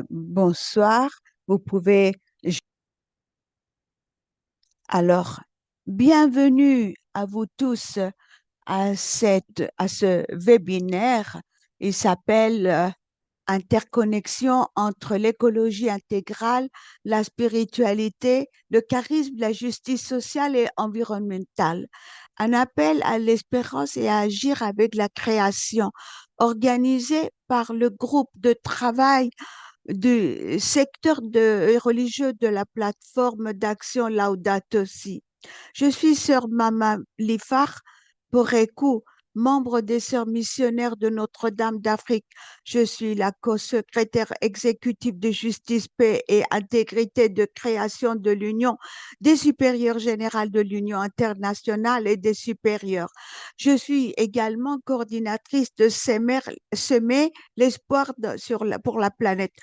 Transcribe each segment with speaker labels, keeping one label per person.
Speaker 1: Bonsoir, vous pouvez... Alors, bienvenue à vous tous à ce webinaire. Il s'appelle Interconnexion entre l'écologie intégrale, la spiritualité, le charisme, la justice sociale et environnementale. Un appel à l'espérance et à agir avec la création, organisé par le groupe de travail du secteur religieux de la plateforme d'action Laudato Si. Je suis sœur Mama Lifar Porekou, membre des Sœurs missionnaires de Notre-Dame d'Afrique. Je suis la co-secrétaire exécutive de Justice, Paix et Intégrité de création de l'Union, des supérieures générales de l'Union internationale et des supérieurs. Je suis également coordinatrice de Semer l'espoir pour la planète.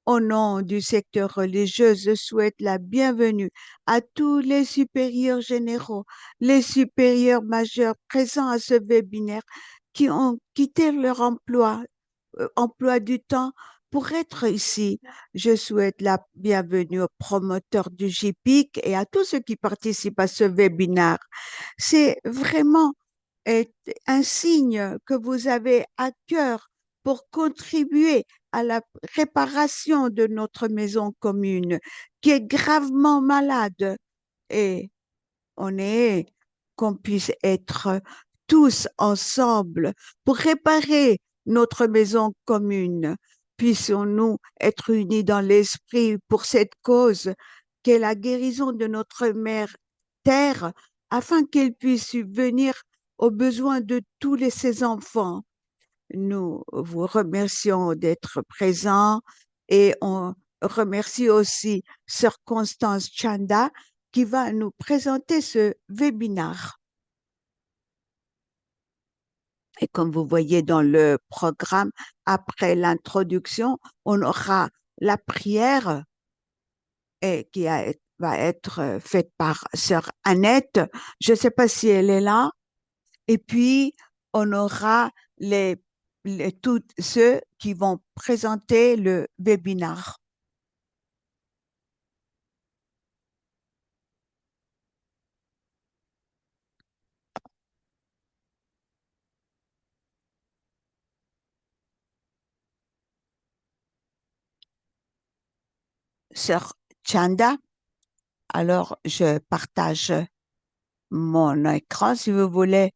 Speaker 1: Au nom du secteur religieux, je souhaite la bienvenue à tous les supérieurs généraux, les supérieurs majeurs présents à ce webinaire qui ont quitté leur emploi du temps pour être ici. Je souhaite la bienvenue aux promoteurs du JPIC et à tous ceux qui participent à ce webinaire. C'est vraiment est un signe que vous avez à cœur pour contribuer à la réparation de notre maison commune qui est gravement malade et on est qu'on puisse être tous ensemble pour réparer notre maison commune. Puissions-nous être unis dans l'esprit pour cette cause qu'est la guérison de notre mère Terre afin qu'elle puisse subvenir aux besoins de ses enfants. Nous vous remercions d'être présents et on remercie aussi Sœur Constance Chanda qui va nous présenter ce webinaire. Et comme vous voyez dans le programme, après l'introduction, on aura la prière va être faite par Sœur Annette. Je ne sais pas si elle est là. Et puis, on aura tous ceux qui vont présenter le webinaire. Sœur Chanda, alors je partage mon écran si vous voulez.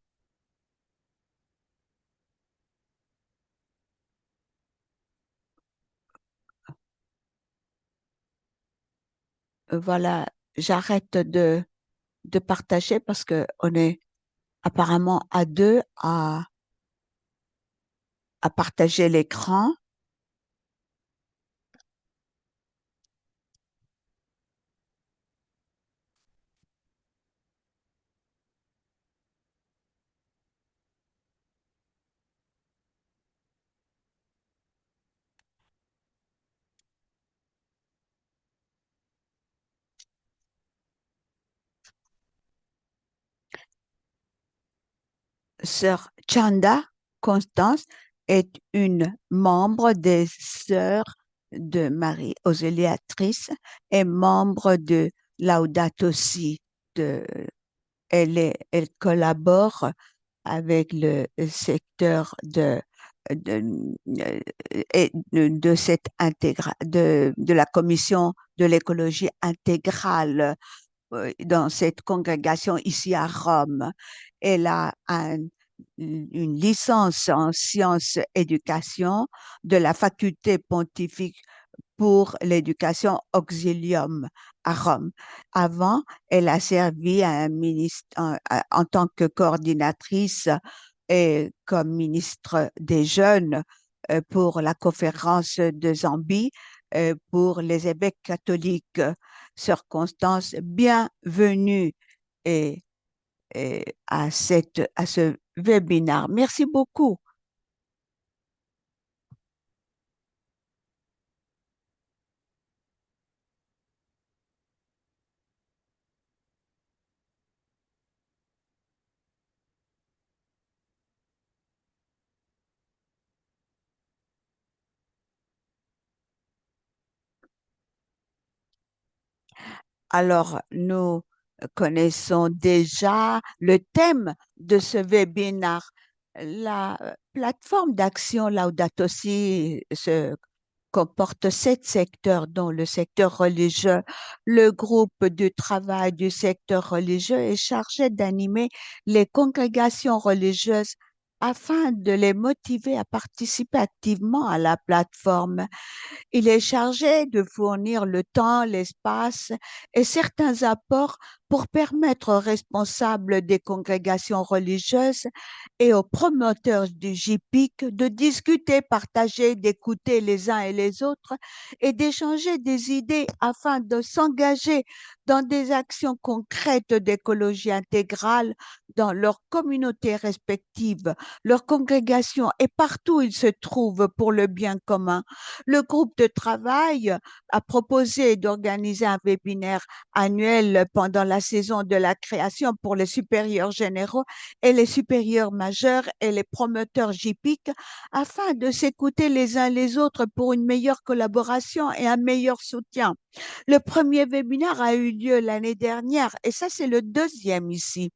Speaker 1: Voilà, j'arrête de partager parce que on est apparemment à deux à partager l'écran. Sœur Chanda Constance est une membre des Sœurs de Marie Auxiliatrice et membre de Laudato Si. De, elle collabore avec le secteur de, de cette de la commission de l'écologie intégrale dans cette congrégation ici à Rome. Elle a une licence en sciences éducation de la faculté pontifique pour l'éducation Auxilium à Rome. Avant, elle a servi à un ministre, en tant que coordinatrice et comme ministre des Jeunes pour la conférence de Zambie pour les évêques catholiques. Sœur Constance, bienvenue et, à ce webinaire. Merci beaucoup. Alors, nous connaissons déjà le thème de ce webinaire. La plateforme d'action Laudato Si se comporte 7 secteurs, dont le secteur religieux. Le groupe du travail du secteur religieux est chargé d'animer les congrégations religieuses afin de les motiver à participer activement à la plateforme. Il est chargé de fournir le temps, l'espace et certains apports pour permettre aux responsables des congrégations religieuses et aux promoteurs du JPIC de discuter, partager, d'écouter les uns et les autres et d'échanger des idées afin de s'engager dans des actions concrètes d'écologie intégrale dans leurs communautés respectives, leurs congrégations et partout où ils se trouvent pour le bien commun. Le groupe de travail a proposé d'organiser un webinaire annuel pendant la saison de la création pour les supérieurs généraux et les supérieurs majeurs et les promoteurs JPIC afin de s'écouter les uns les autres pour une meilleure collaboration et un meilleur soutien. Le premier webinaire a eu lieu l'année dernière et ça, c'est le deuxième ici.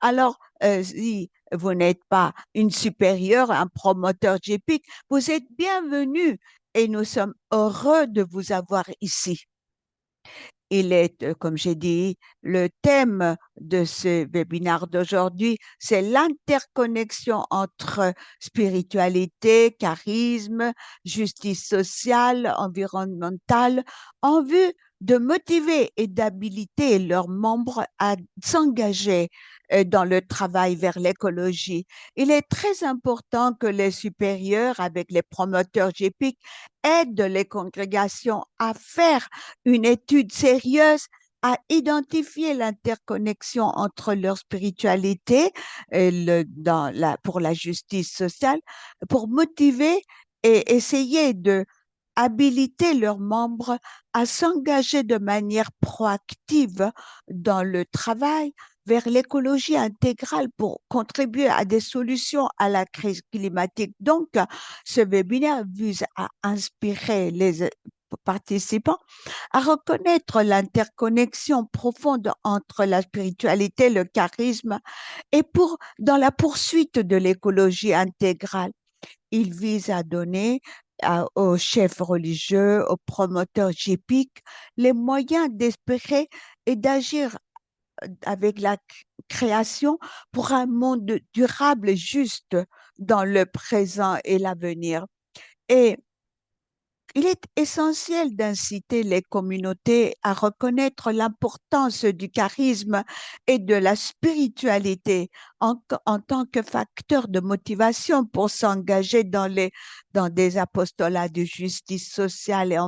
Speaker 1: Alors, si vous n'êtes pas une supérieure, un promoteur JPIC, vous êtes bienvenue et nous sommes heureux de vous avoir ici. Il est, comme j'ai dit, le thème de ce webinaire d'aujourd'hui, c'est l'interconnexion entre spiritualité, charisme, justice sociale, environnementale, en vue de motiver et d'habiliter leurs membres à s'engager dans le travail vers l'écologie. Il est très important que les supérieurs, avec les promoteurs GPIC, aident les congrégations à faire une étude sérieuse à identifier l'interconnexion entre leur spiritualité et pour la justice sociale, pour motiver et essayer de habiliter leurs membres à s'engager de manière proactive dans le travail vers l'écologie intégrale pour contribuer à des solutions à la crise climatique. Donc, ce webinaire vise à inspirer les participants à reconnaître l'interconnexion profonde entre la spiritualité, le charisme et dans la poursuite de l'écologie intégrale. Il vise à donner aux chefs religieux, aux promoteurs JPIC, les moyens d'espérer et d'agir avec la création pour un monde durable et juste dans le présent et l'avenir. Et il est essentiel d'inciter les communautés à reconnaître l'importance du charisme et de la spiritualité en tant que facteur de motivation pour s'engager dans des apostolats de justice sociale et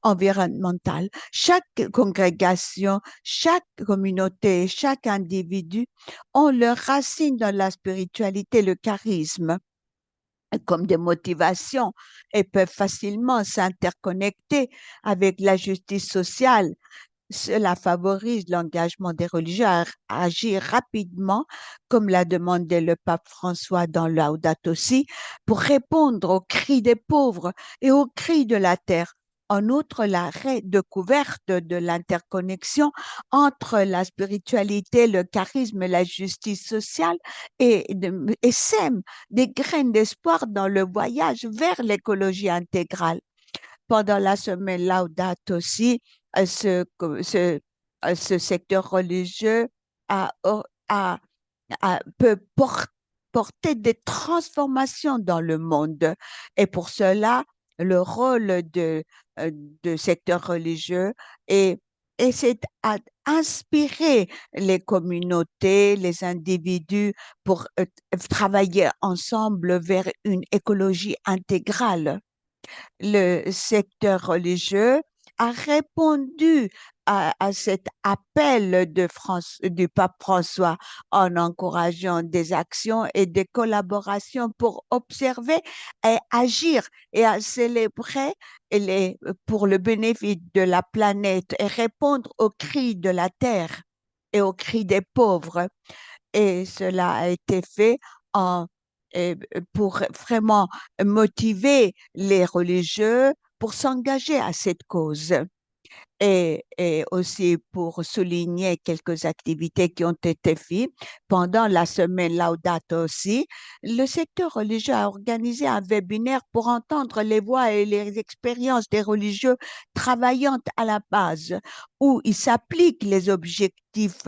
Speaker 1: environnementale. Chaque congrégation, chaque communauté, chaque individu ont leurs racines dans la spiritualité, le charisme comme des motivations et peuvent facilement s'interconnecter avec la justice sociale. Cela favorise l'engagement des religieux à agir rapidement, comme l'a demandé le pape François dans Laudato Si, pour répondre aux cris des pauvres et aux cris de la terre. En outre, la redécouverte de l'interconnexion entre la spiritualité, le charisme et la justice sociale et sème des graines d'espoir dans le voyage vers l'écologie intégrale. Pendant la semaine Laudato Si, ce secteur religieux a, a, peut porter des transformations dans le monde. Et pour cela, le rôle euh, de secteur religieux est, c'est à inspirer les communautés, les individus pour travailler ensemble vers une écologie intégrale. Le secteur religieux a répondu à cet appel du pape François en encourageant des actions et des collaborations pour observer et agir et à célébrer pour le bénéfice de la planète et répondre aux cris de la terre et aux cris des pauvres. Et cela a été fait en, euh, pour vraiment motiver les religieux pour s'engager à cette cause. et aussi pour souligner quelques activités qui ont été faites pendant la semaine Laudato Si, le secteur religieux a organisé un webinaire pour entendre les voix et les expériences des religieux travaillant à la base, où ils s'appliquent les objectifs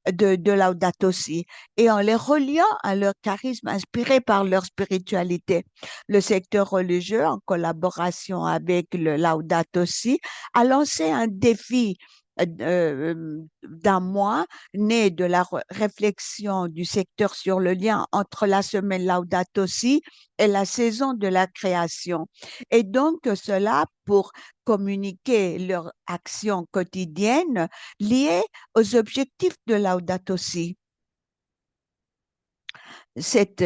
Speaker 1: de Laudato Si et en les reliant à leur charisme inspiré par leur spiritualité. Le secteur religieux, en collaboration avec le Laudato Si, a lancé un défi d'un mois né de la réflexion du secteur sur le lien entre la semaine Laudato Si et la saison de la création. Et donc, cela pour communiquer leur action quotidienne liée aux objectifs de Laudato Si. Cette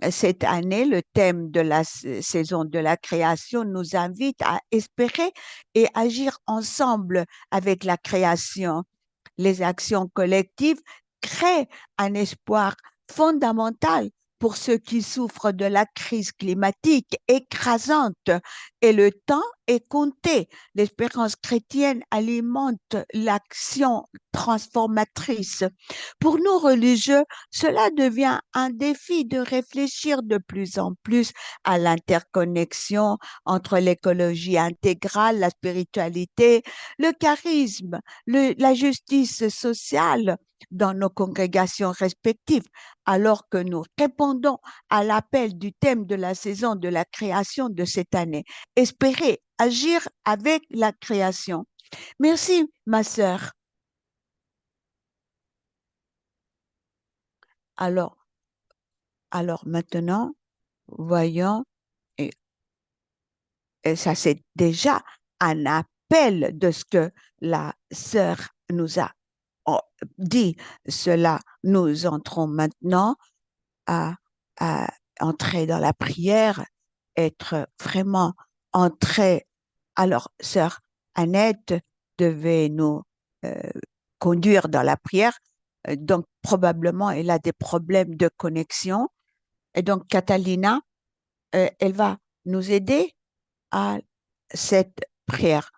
Speaker 1: Cette année, le thème de la saison de la création nous invite à espérer et agir ensemble avec la création. Les actions collectives créent un espoir fondamental pour ceux qui souffrent de la crise climatique écrasante et le temps est compté. L'espérance chrétienne alimente l'action transformatrice. Pour nous religieux, cela devient un défi de réfléchir de plus en plus à l'interconnexion entre l'écologie intégrale, la spiritualité, le charisme, la justice sociale dans nos congrégations respectives, alors que nous répondons à l'appel du thème de la saison de la création de cette année. Espérer agir avec la création. Merci, ma sœur. Alors, alors maintenant, voyons, et, et ça c'est déjà un appel de ce que la sœur nous a oh, dit. Cela, nous entrons maintenant à, à entrer dans la prière, être vraiment entré. Alors, sœur Annette devait nous euh, conduire dans la prière. Donc, probablement, elle a des problèmes de connexion. Et donc, Catalina, elle va nous aider à cette prière.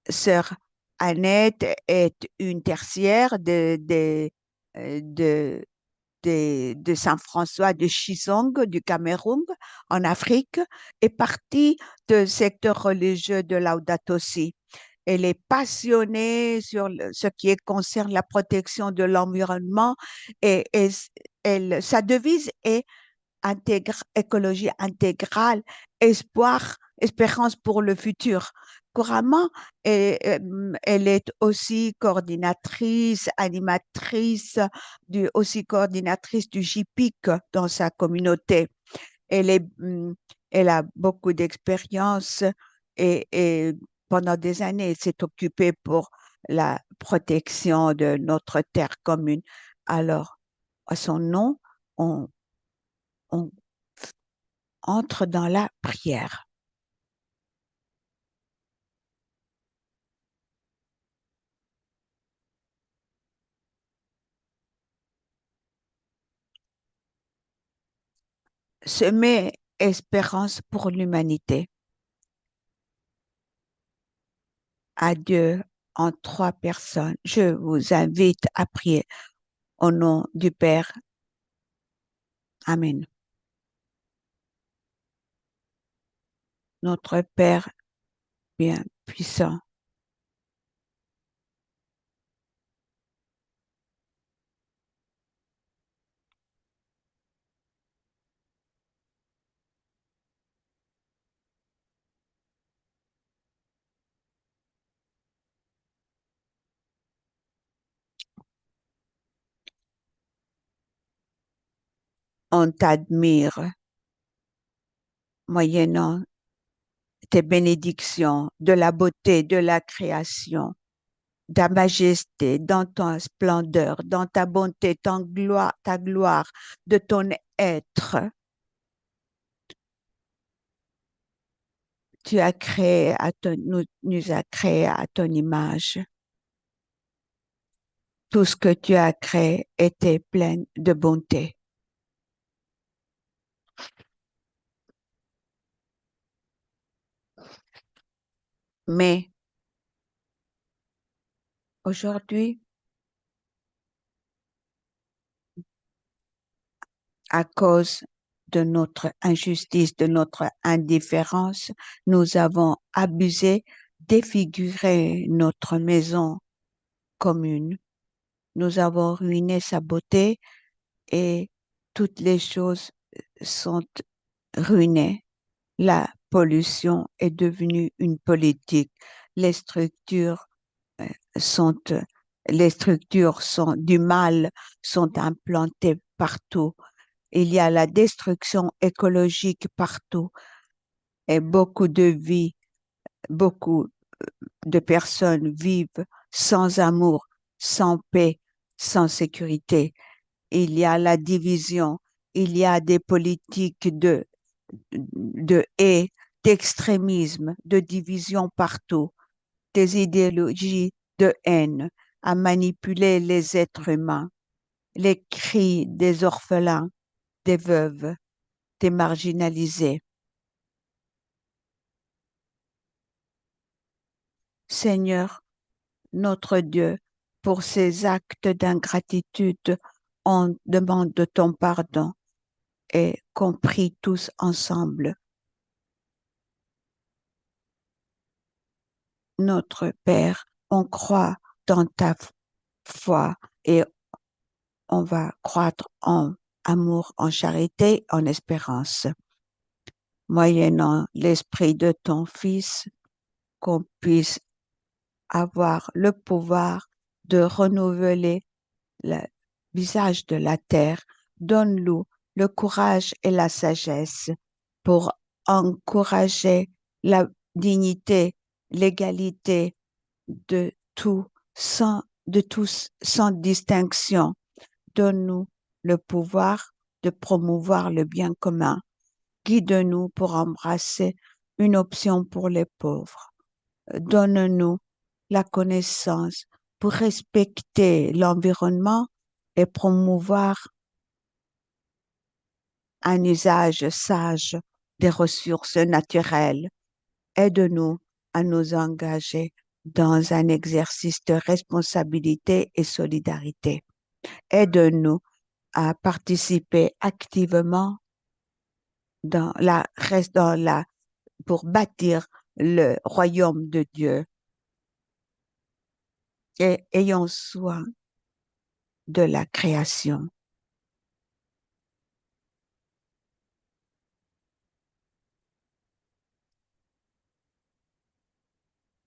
Speaker 1: Sœur Annette est une tertiaire de, de Saint-François de Chisong du Cameroun en Afrique et partie du secteur religieux de Laudato Si. Elle est passionnée sur ce qui concerne la protection de l'environnement et sa devise est écologie intégrale, espoir, espérance pour le futur. Couramment, elle est aussi coordinatrice, animatrice, aussi coordinatrice du JPIC dans sa communauté. Elle est, elle a beaucoup d'expérience et pendant des années, elle s'est occupée pour la protection de notre terre commune. Alors, à son nom, on, on entre dans la prière. Semer espérance pour l'humanité. À Dieu en trois personnes. Je vous invite à prier au nom du Père. Amen. Notre Père bien puissant, on t'admire moyennant tes bénédictions de la beauté de la création, ta majesté, dans ta splendeur, dans ta bonté, ta gloire de ton être. Tu as créé nous as créé à ton image. Tout ce que tu as créé était plein de bonté. Mais Aujourd'hui, à cause de notre injustice, de notre indifférence, nous avons abusé, défiguré notre maison commune. Nous avons ruiné sa beauté et toutes les choses sont ruinées. La pollution est devenue une politique. Les structures euh, sont, les structures sont du mal, sont implantées partout. Il y a la destruction écologique partout et beaucoup de vies, beaucoup de personnes vivent sans amour, sans paix, sans sécurité. Il y a la division, il y a des politiques de haie, d'extrémisme, de division partout, des idéologies de haine à manipuler les êtres humains, les cris des orphelins, des veuves, des marginalisés. Seigneur, notre Dieu, pour ces actes d'ingratitude, on demande de ton pardon et compris tous ensemble. Notre Père, on croit dans ta foi et on va croître en amour, en charité, en espérance. Moyennant l'esprit de ton Fils, qu'on puisse avoir le pouvoir de renouveler le visage de la terre. Donne-nous le courage et la sagesse pour encourager la dignité, l'égalité de tout, de tous, sans distinction. Donne-nous le pouvoir de promouvoir le bien commun. Guide-nous pour embrasser une option pour les pauvres. Donne-nous la connaissance pour respecter l'environnement et promouvoir un usage sage des ressources naturelles. Aide-nous à nous engager dans un exercice de responsabilité et solidarité. Aide-nous à participer activement dans la, pour bâtir le royaume de Dieu et ayons soin de la création.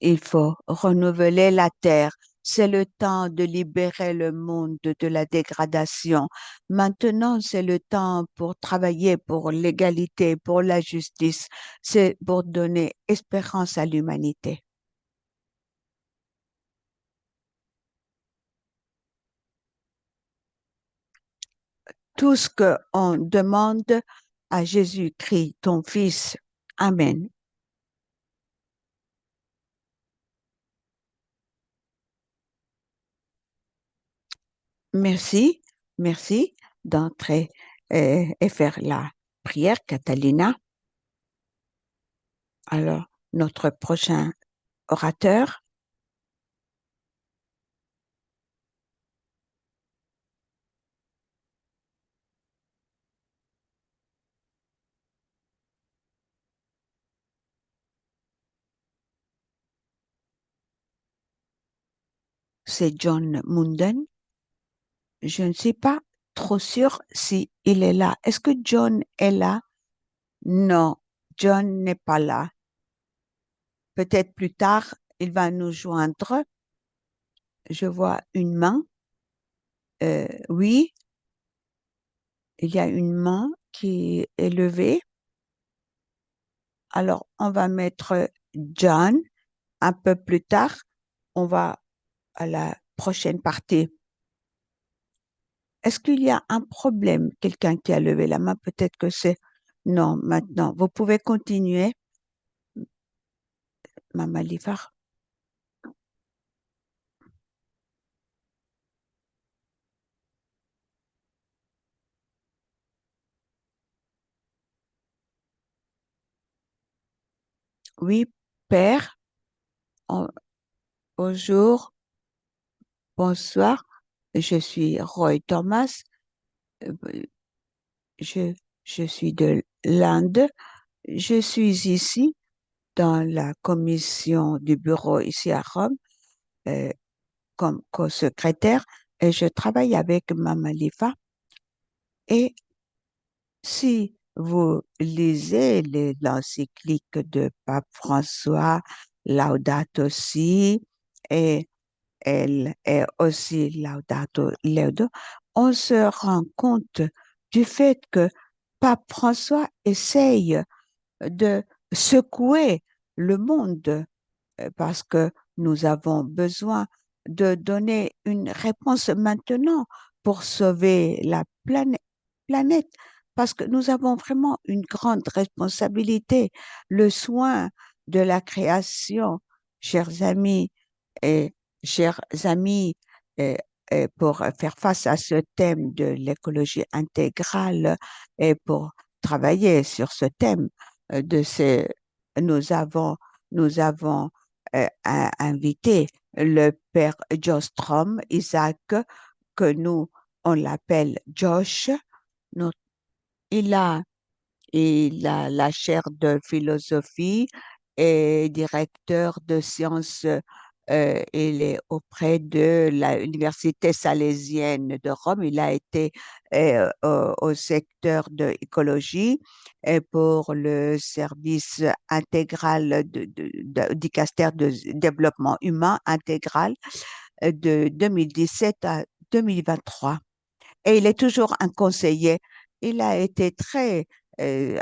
Speaker 1: Il faut renouveler la terre. C'est le temps de libérer le monde de la dégradation. Maintenant, c'est le temps pour travailler pour l'égalité, pour la justice. C'est pour donner espérance à l'humanité. Tout ce qu'on demande à Jésus-Christ, ton Fils. Amen. Merci, merci d'entrer et faire la prière, Catalina. Alors, notre prochain orateur, c'est John Munden. Je ne suis pas trop sûre si il est là. Est-ce que John est là? Non, John n'est pas là. Peut-être plus tard, il va nous joindre. Je vois une main. Oui, il y a une main qui est levée. Alors, on va mettre John un peu plus tard. On va à la prochaine partie. Est-ce qu'il y a un problème? Quelqu'un qui a levé la main, peut-être que c'est... Non, maintenant, vous pouvez continuer, Mama Lifar. Oui, Père, au, au jour Bonsoir, je suis Roy Thomas. Euh, Je, je suis de l'Inde. Je suis ici dans la commission du bureau ici à Rome euh, comme co-secrétaire et je travaille avec Mama Lifa. Et si vous lisez l'encyclique de Pape François, Laudato Si, et elle est aussi Laudato Leudo, on se rend compte du fait que Pape François essaye de secouer le monde parce que nous avons besoin de donner une réponse maintenant pour sauver la planète, parce que nous avons vraiment une grande responsabilité. Le soin de la création, chers amis et chers amis, et, pour faire face à ce thème de l'écologie intégrale et pour travailler sur ce thème de ces, nous avons, nous avons invité le père Jostrom, Isaac, que nous, on l'appelle Josh. Nous- il a la chaire de philosophie et directeur de sciences. Il est auprès de l'Université salésienne de Rome. Il a été au secteur de écologie et pour le service intégral dicaster de développement humain intégral de 2017 à 2023 et il est toujours un conseiller. Il a été très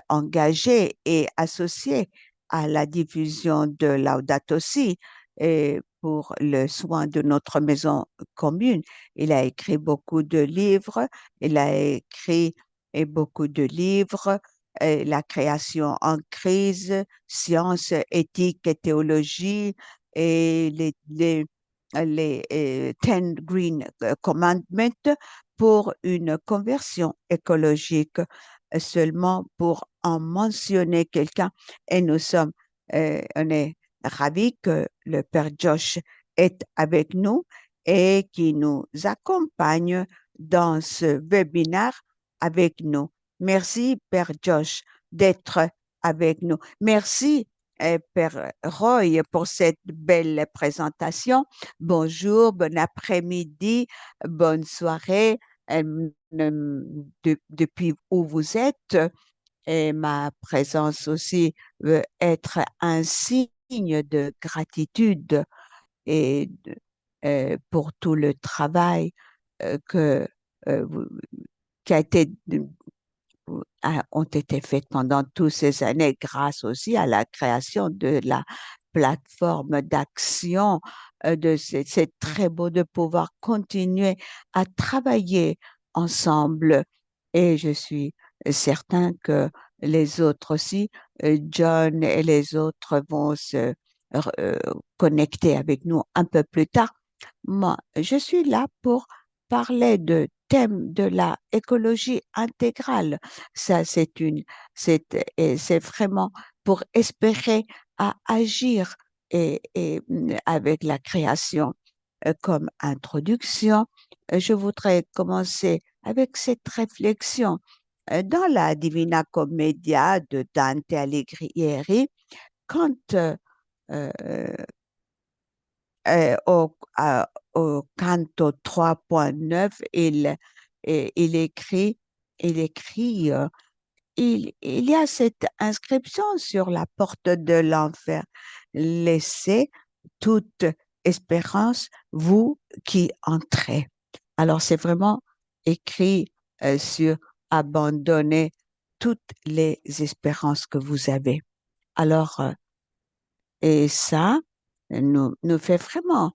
Speaker 1: engagé et associé à la diffusion de Laudato Si et pour le soin de notre maison commune. Il a écrit beaucoup de livres. Il a écrit beaucoup de livres. La création en crise, science, éthique et théologie et les 10 Green Commandments pour une conversion écologique, seulement pour en mentionner quelqu'un. Et on est ravis que le Père Josh est avec nous et qui nous accompagne dans ce webinaire avec nous. Merci, Père Josh, d'être avec nous. Merci, Père Roy, pour cette belle présentation. Bonjour, bon après-midi, bonne soirée depuis où vous êtes. Et ma présence aussi veut être un signe de gratitude et pour tout le travail que, vous- qui a été ont été faites pendant toutes ces années grâce aussi à la création de la plateforme d'action c'est très beau de pouvoir continuer à travailler ensemble et je suis certain que les autres aussi, John et les autres vont se euh, connecter avec nous un peu plus tard. Moi, je suis là pour parler de thème de la écologie intégrale. Ça, c'est vraiment pour espérer à agir avec la création. Comme introduction, je voudrais commencer avec cette réflexion. Dans la Divina Commedia de Dante Alighieri, quand euh, au canto 3.9, il écrit, il écrit, il y a cette inscription sur la porte de l'enfer. Laissez toute espérance, vous qui entrez. Alors, c'est vraiment écrit sur abandonner toutes les espérances que vous avez. Alors, et ça nous fait vraiment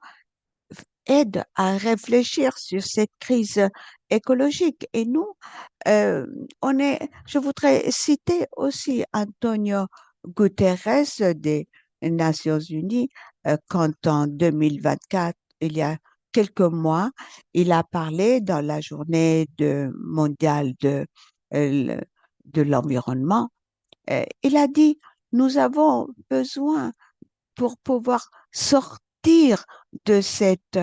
Speaker 1: aide à réfléchir sur cette crise écologique. Et nous, euh, je voudrais citer aussi Antonio Guterres des Nations Unies, quand en 2024, il y a quelques mois, il a parlé dans la journée mondiale euh, de l'environnement. Il a dit, nous avons besoin pour pouvoir sortir de cette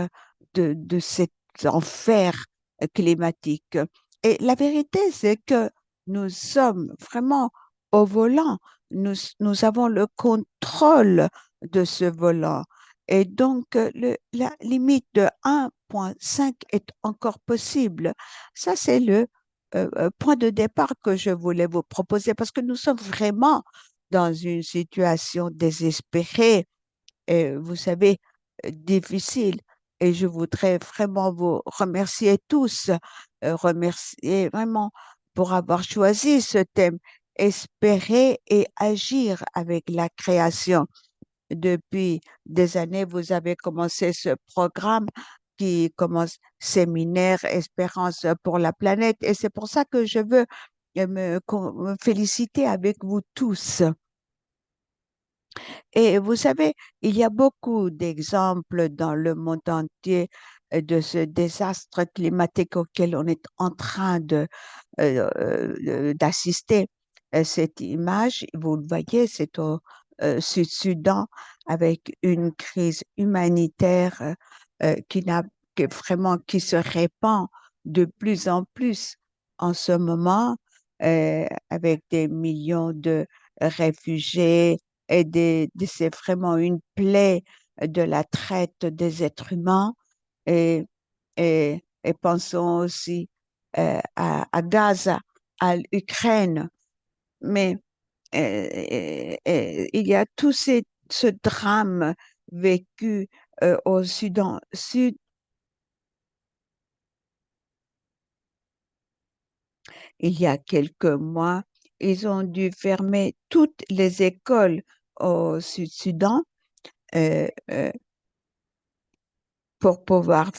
Speaker 1: de cet enfer climatique. Et la vérité, c'est que nous sommes vraiment au volant. Nous avons le contrôle de ce volant. Et donc, la limite de 1,5 est encore possible. Ça, c'est le point de départ que je voulais vous proposer parce que nous sommes vraiment dans une situation désespérée et, vous savez, difficile. Et je voudrais vraiment vous remercier tous, remercier vraiment pour avoir choisi ce thème, espérer et agir avec la création. Depuis des années, vous avez commencé ce programme qui commence Séminaire Espérance pour la planète. Et c'est pour ça que je veux me féliciter avec vous tous. Et vous savez, il y a beaucoup d'exemples dans le monde entier de ce désastre climatique auquel on est en train d'assister. Cette image, vous le voyez, c'est au Sud-Soudan avec une crise humanitaire qui n'a que vraiment qui se répand de plus en plus en ce moment, avec des millions de réfugiés et c'est vraiment une plaie de la traite des êtres humains et, et pensons aussi à Gaza, à l'Ukraine. Mais il y a ce drame vécu au Soudan. Il y a quelques mois, ils ont dû fermer toutes les écoles au Sud-Soudan euh, euh, pour pouvoir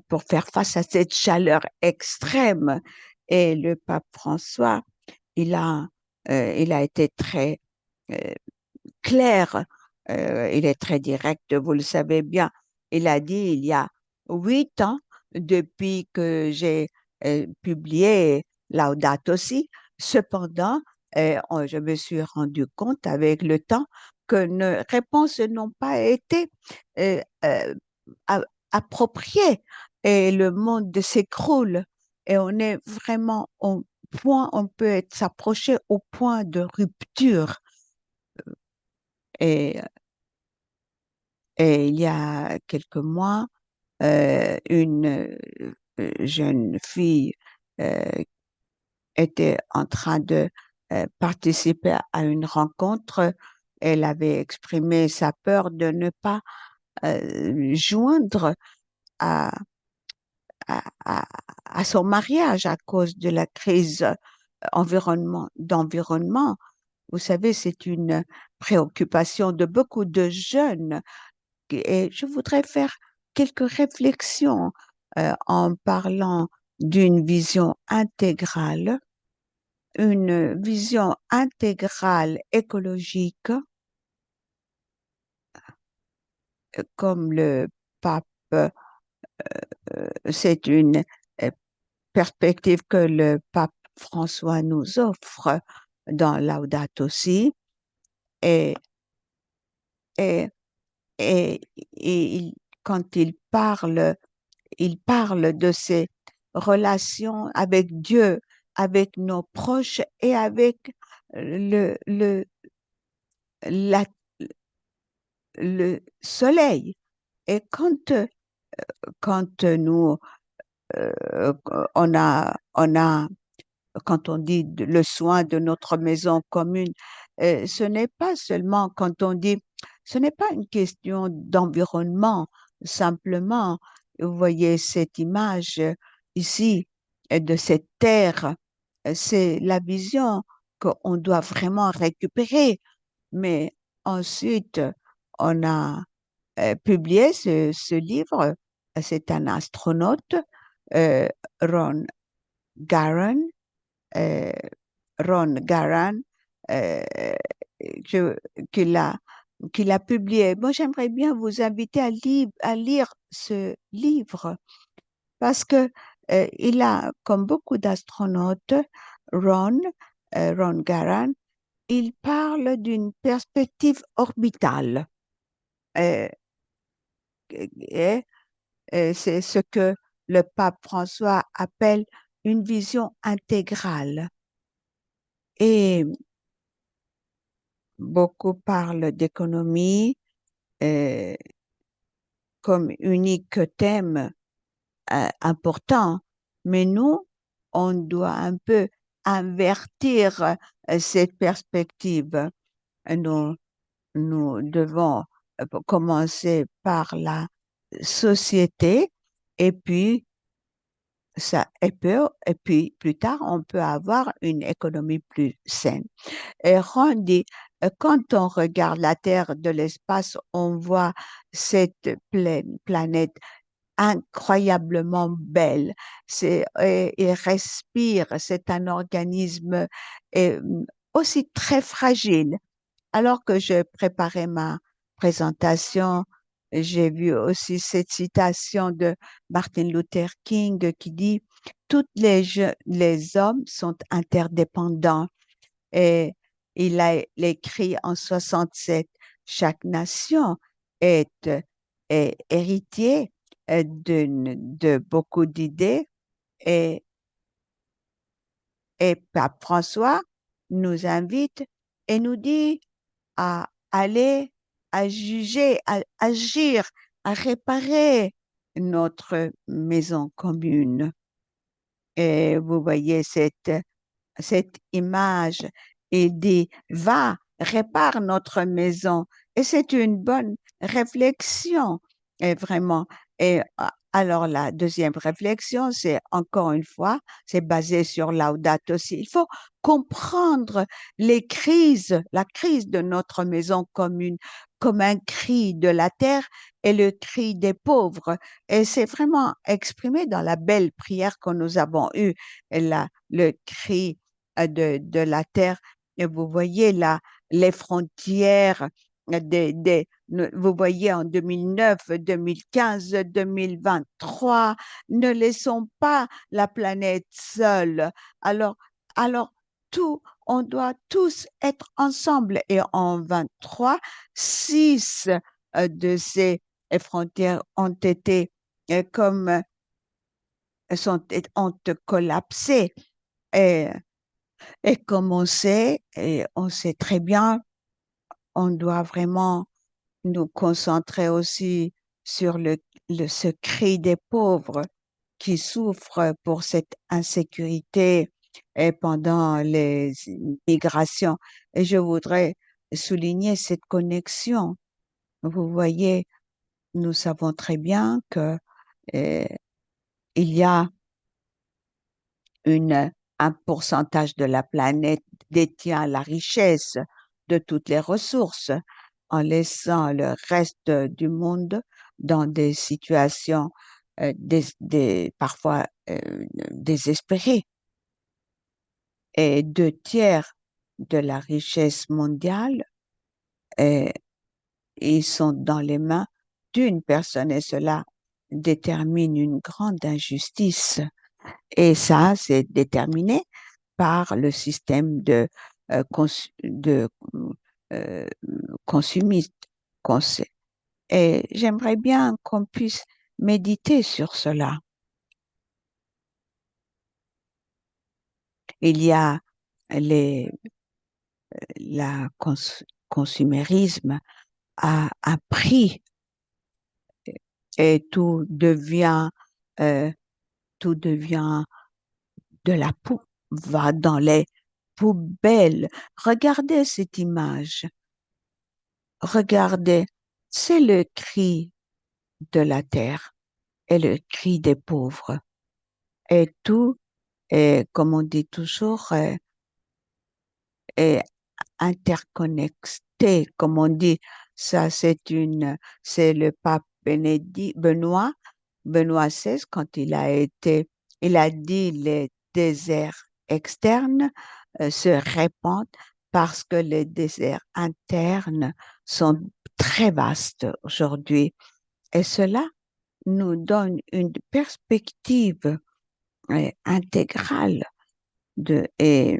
Speaker 1: pour faire face à cette chaleur extrême. Et le pape François, il a, il a été très euh, clair, il est très direct, vous le savez bien. Il a dit il y a 8 ans, depuis que j'ai publié Laudato Si. Cependant, je me suis rendu compte avec le temps que nos réponses n'ont pas été euh, euh, a- appropriées et le monde s'écroule et on est vraiment au point, on peut s'approcher au point de rupture. Et Et il y a quelques mois, une jeune fille euh, était en train de participer à une rencontre. Elle avait exprimé sa peur de ne pas joindre à, à, à- à son mariage à cause de la crise d'environnement. Vous savez, c'est une préoccupation de beaucoup de jeunes. Et je voudrais faire quelques réflexions en parlant d'une vision intégrale, une vision intégrale écologique, comme le pape, c'est une euh, perspective que le pape François nous offre dans Laudato Si. Et, et, et quand il parle de ses relations avec Dieu, avec nos proches et avec le, la- le soleil. Et quand nous, euh, on a quand on dit le soin de notre maison commune, ce n'est pas seulement quand on dit, ce n'est pas une question d'environnement, simplement. Vous voyez cette image ici de cette terre, c'est la vision qu'on doit vraiment récupérer. Mais ensuite, on a publié ce livre. C'est un astronaute, euh, Ron Garan, euh, Ron Garan, euh, que- qu'il a, qu'il a publié. Moi, j'aimerais bien vous inviter à lire ce livre parce que il a, comme beaucoup d'astronautes, Ron, Ron Garan, il parle d'une perspective orbitale. Euh, et, c'est ce que le pape François appelle une vision intégrale. Et beaucoup parlent d'économie euh, comme unique thème important, mais nous, on doit un peu invertir cette perspective. Nous, nous devons commencer par la société et puis et puis plus tard, on peut avoir une économie plus saine. Et Randy, quand on regarde la Terre de l'espace, on voit cette planète incroyablement belle. Il respire, c'est un organisme euh, aussi très fragile. Alors que je préparais ma présentation, j'ai vu aussi cette citation de Martin Luther King qui dit, les hommes sont interdépendants. Et il a écrit en 67, chaque nation est, est héritier de beaucoup d'idées et, et Pape François nous invite et nous dit à aller, à juger, à agir, à réparer notre maison commune. Et vous voyez cette image. Il dit, va, répare notre maison. Et c'est une bonne réflexion, et vraiment. Et alors, la deuxième réflexion, c'est encore une fois, c'est basé sur Laudato Si. Il faut comprendre les crises, la crise de notre maison commune comme un cri de la terre et le cri des pauvres. Et c'est vraiment exprimé dans la belle prière que nous avons eue, le cri de la terre. Et vous voyez là les frontières vous voyez en 2009, 2015, 2023, ne laissons pas la planète seule. Alors, alors on doit tous être ensemble. Et en 23, 6 de ces frontières ont été comme ont collapsé. Et et comme on sait, et on sait très bien, on doit vraiment nous concentrer aussi sur ce cri des pauvres qui souffrent pour cette insécurité et pendant les migrations. Et je voudrais souligner cette connexion. Vous voyez, nous savons très bien que euh, il y a un pourcentage de la planète détient la richesse de toutes les ressources en laissant le reste du monde dans des situations parfois désespérées. Et 2 tiers de la richesse mondiale, euh, ils sont dans les mains d'une personne et cela détermine une grande injustice. Et ça, c'est déterminé par le système de euh, consumiste qu'on sait. Et j'aimerais bien qu'on puisse méditer sur cela. Il y a les, la consumérisme à un prix et euh, tout devient de la poudre, va dans les poubelles. Regardez cette image. Regardez, c'est le cri de la terre et le cri des pauvres. Et tout est, comme on dit toujours, est interconnecté, comme on dit. Ça, c'est le pape Benoît XVI, quand il a dit les déserts externes se répandent parce que les déserts internes sont très vastes aujourd'hui. Et cela nous donne une perspective intégrale de, et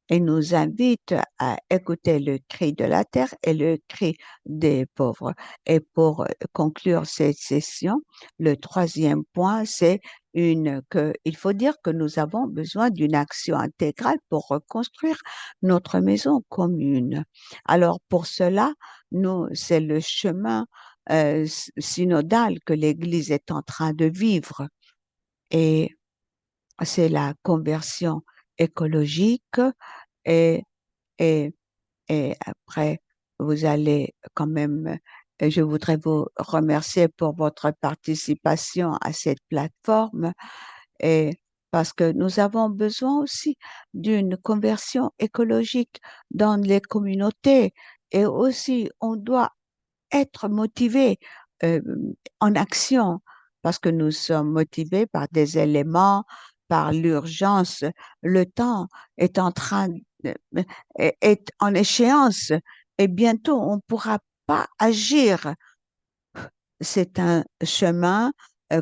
Speaker 1: et nous invite à écouter le cri de la terre et le cri des pauvres. Et pour conclure cette session, le troisième point, c'est il faut dire que nous avons besoin d'une action intégrale pour reconstruire notre maison commune. Alors, pour cela, c'est le chemin synodal que l'Église est en train de vivre. Et c'est la conversion écologique et, et, et après, vous allez quand même, je voudrais vous remercier pour votre participation à cette plateforme et parce que nous avons besoin aussi d'une conversion écologique dans les communautés et aussi on doit être motivé euh, en action parce que nous sommes motivés par des éléments, par l'urgence. Le temps est en train est en échéance et bientôt on ne pourra pas agir. C'est un chemin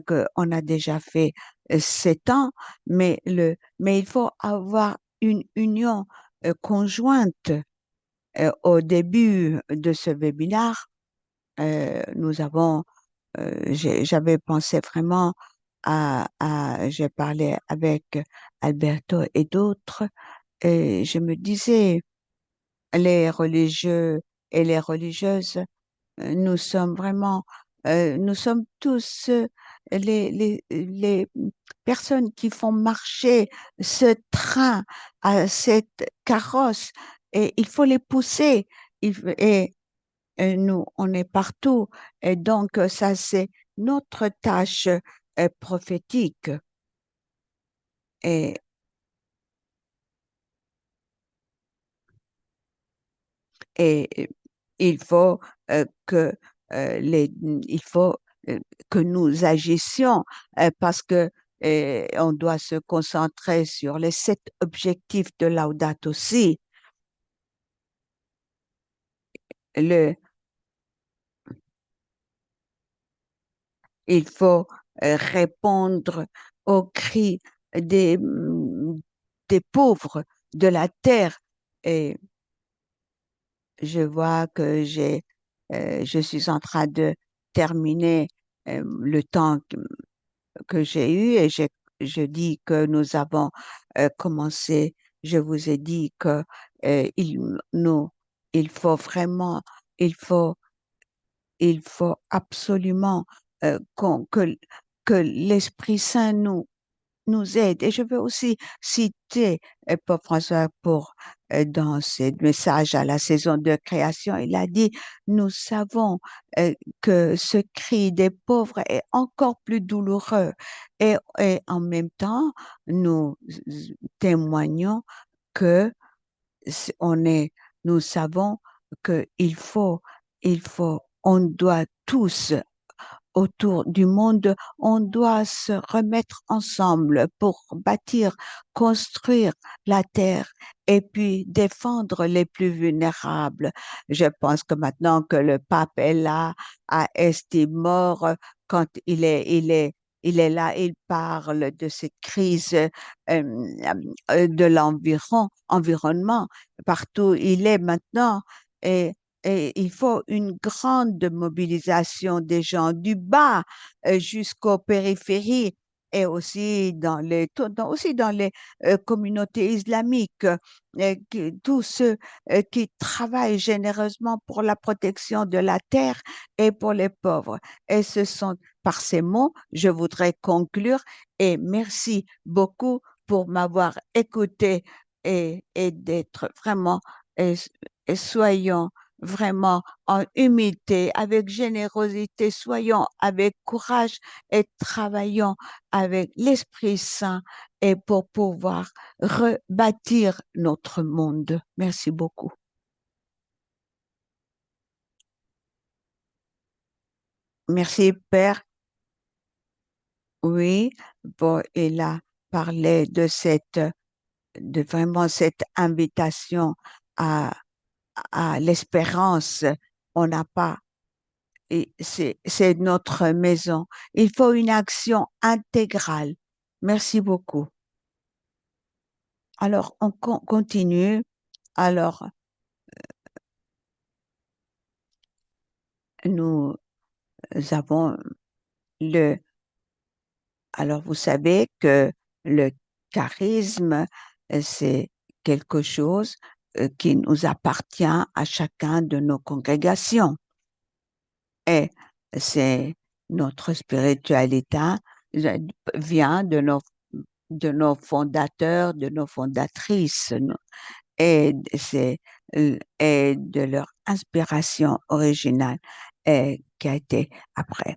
Speaker 1: qu'on a déjà fait 7 ans, mais il faut avoir une union conjointe. Au début de ce webinaire, j'avais pensé vraiment j'ai parlé avec Alberto et d'autres, et je me disais, les religieux et les religieuses, nous sommes tous les personnes qui font marcher ce train, cette carrosse, et il faut les pousser. Et nous, on est partout. Et donc, ça, c'est notre tâche prophétique. Et, et il faut que il faut euh, que nous agissions parce que on doit se concentrer sur les 7 objectifs de Laudato Si. Le, il faut répondre aux cris des, mm, des pauvres de la terre. Et je vois que je suis en train de terminer le temps que j'ai eu et je dis que nous avons commencé. Je vous ai dit que nous, il faut vraiment, il faut, il faut absolument que l'Esprit Saint nous aide. Et je veux aussi citer Paul François dans ce message à la saison de création. Il a dit, nous savons que ce cri des pauvres est encore plus douloureux. Et en même temps, nous témoignons que on est, nous savons que on doit tous autour du monde, on doit se remettre ensemble pour bâtir, construire la terre et puis défendre les plus vulnérables. Je pense que maintenant que le pape est là, à Est-Timor, quand il est là, il parle de cette crise de environnement partout où il est maintenant. Et et il faut une grande mobilisation des gens du bas jusqu'aux périphéries et aussi aussi dans les communautés islamiques, tous ceux qui travaillent généreusement pour la protection de la terre et pour les pauvres. Et ce sont par ces mots, je voudrais conclure et merci beaucoup pour m'avoir écouté et d'être vraiment, et, et soyons vraiment en humilité, avec générosité, soyons avec courage et travaillons avec l'Esprit Saint et pour pouvoir rebâtir notre monde. Merci beaucoup. Merci, Père. Oui, bon, il a parlé de vraiment cette invitation à, à l'espérance. On n'a pas et c'est notre maison. Il faut une action intégrale. Merci beaucoup. Alors, on continue. Alors, nous avons le Alors, vous savez que le charisme, c'est quelque chose qui nous appartient à chacun de nos congrégations. Et c'est notre spiritualité euh, vient de nos fondateurs, de nos fondatrices, et de leur inspiration originale et qui a été après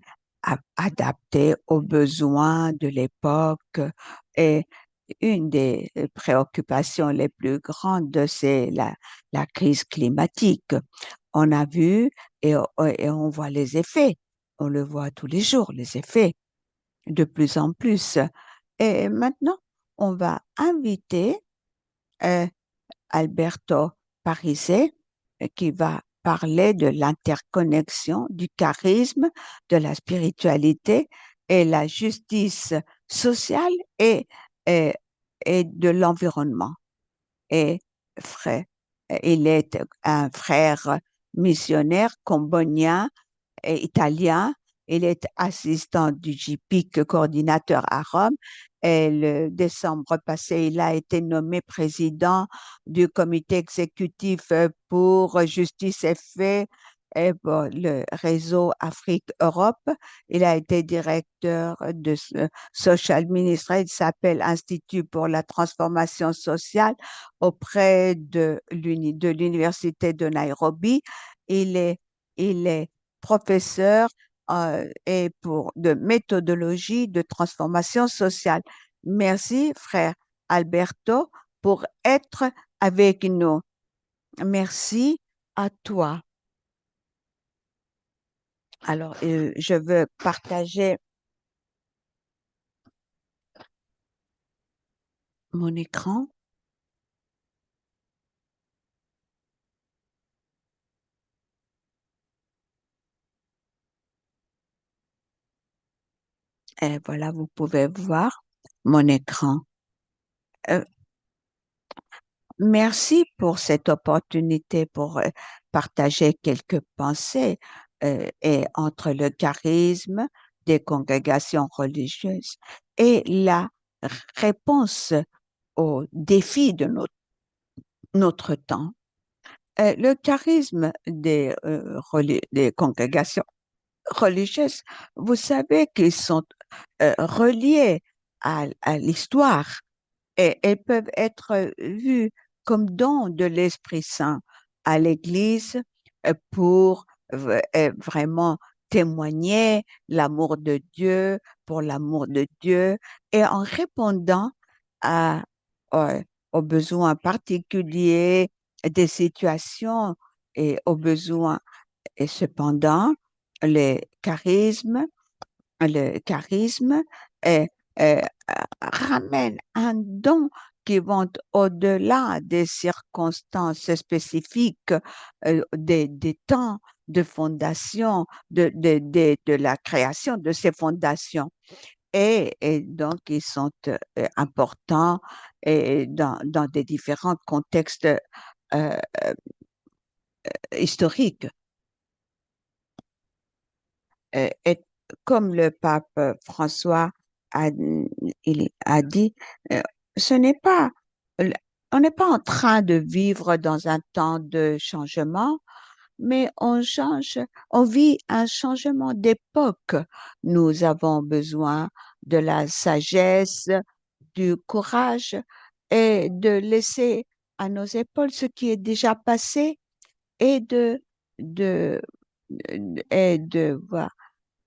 Speaker 1: adaptée aux besoins de l'époque. Et une des préoccupations les plus grandes, c'est la crise climatique. On a vu et on voit les effets. On le voit tous les jours, les effets, de plus en plus. Et maintenant, on va inviter euh, Alberto Parise, qui va parler de l'interconnexion du charisme, de la spiritualité et la justice sociale et, et de l'environnement. Et frère, il est un frère missionnaire cambodgien est italien. Il est assistant du GPIC, coordinateur à Rome. Et le décembre passé, il a été nommé président du comité exécutif pour Justice et Fait et pour le réseau Afrique-Europe. Il a été directeur de Social Ministry, il s'appelle Institut pour la transformation sociale auprès de l'Université de Nairobi. Il est, il est professeur de méthodologie de transformation sociale. Merci, frère Alberto, pour être avec nous. Merci à toi. Alors, je veux partager mon écran. Et voilà, vous pouvez voir mon écran. Euh, Merci pour cette opportunité pour partager quelques pensées et entre le charisme des congrégations religieuses et la réponse aux défis de notre temps. Le charisme des congrégations religieuses, vous savez qu'ils sont reliés à l'histoire et elles peuvent être vues comme dons de l'Esprit Saint à l'Église pour vraiment témoigner l'amour de Dieu, pour l'amour de Dieu, et en répondant à, euh, aux besoins particuliers des situations et aux besoins. Et cependant, le charisme le charisme euh, euh, ramène un don qui va au-delà des circonstances spécifiques des temps de fondation, de la création de ces fondations. Et donc, ils sont importants dans des différents contextes euh, historiques. Et comme le pape François a, il a dit, euh, ce n'est pas, on n'est pas en train de vivre dans un temps de changement, mais on vit un changement d'époque. Nous avons besoin de la sagesse, du courage et de laisser à nos épaules ce qui est déjà passé et de, et de voir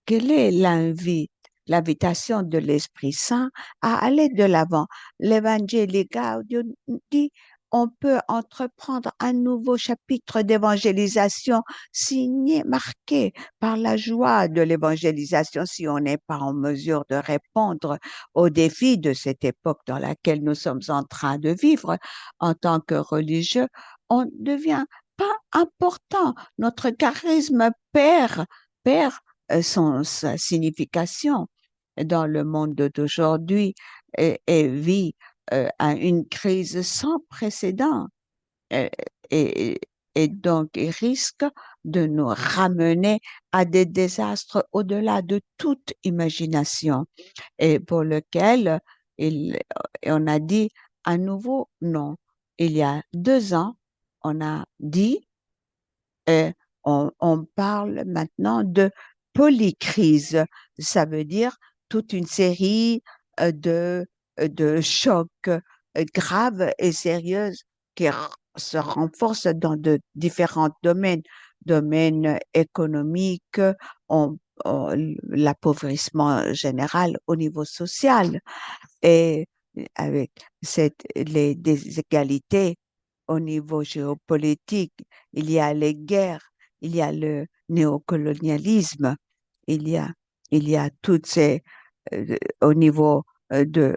Speaker 1: quelle est l'invitation de l'Esprit Saint à aller de l'avant? L'Évangile Gaudium dit on peut entreprendre un nouveau chapitre d'évangélisation signé, marqué par la joie de l'évangélisation si on n'est pas en mesure de répondre aux défis de cette époque dans laquelle nous sommes en train de vivre en tant que religieux. On devient pas important. Notre charisme perd sa signification dans le monde d'aujourd'hui et vit à une crise sans précédent euh, et, et donc il risque de nous ramener à des désastres au-delà de toute imagination et pour lequel il, on a dit à nouveau non. Il y a 2 ans, on a dit et on parle maintenant de polycrise. Ça veut dire toute une série de chocs graves et sérieux se renforcent dans de différents domaines, domaines économiques, on- l'appauvrissement général au niveau social et avec les inégalités au niveau géopolitique, il y a les guerres, il y a le néocolonialisme, il y a, il y a toutes au niveau de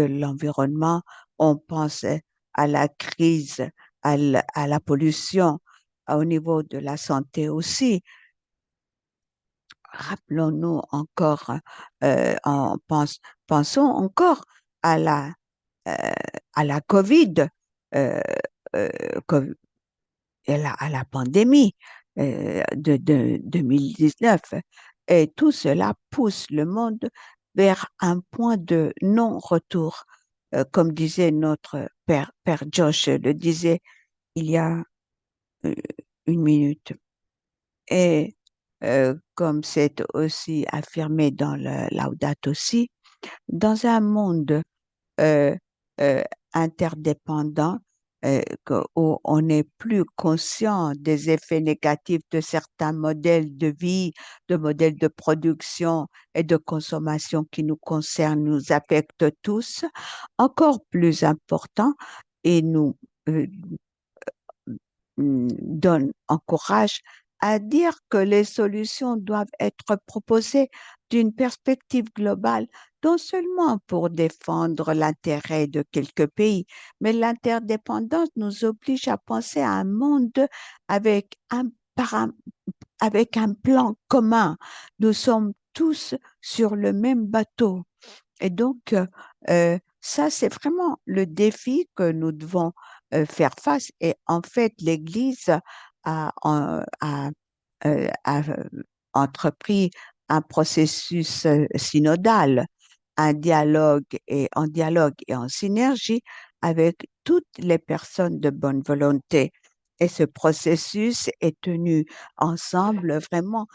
Speaker 1: l'environnement, on pense à la crise, à la pollution, au niveau de la santé aussi. Rappelons-nous encore, pensons encore à euh, à la COVID, euh, euh, co- à la pandémie de 2019. Et tout cela pousse le monde vers un point de non-retour. Comme disait notre père Josh le disait il y a euh, une minute. Et comme c'est aussi affirmé dans le Laudato Si, dans un monde euh, euh, interdépendants où on n'est plus conscient des effets négatifs de certains modèles de vie, de modèles de production et de consommation qui nous concernent, nous affectent tous, encore plus important et nous euh, encourage à dire que les solutions doivent être proposées d'une perspective globale, non seulement pour défendre l'intérêt de quelques pays, mais l'interdépendance nous oblige à penser à un monde avec avec un plan commun. Nous sommes tous sur le même bateau. Et donc, ça, c'est vraiment le défi que nous devons faire face. Et en fait, l'Église a entrepris un processus synodal, un dialogue et en synergie avec toutes les personnes de bonne volonté. Et ce processus est tenu ensemble vraiment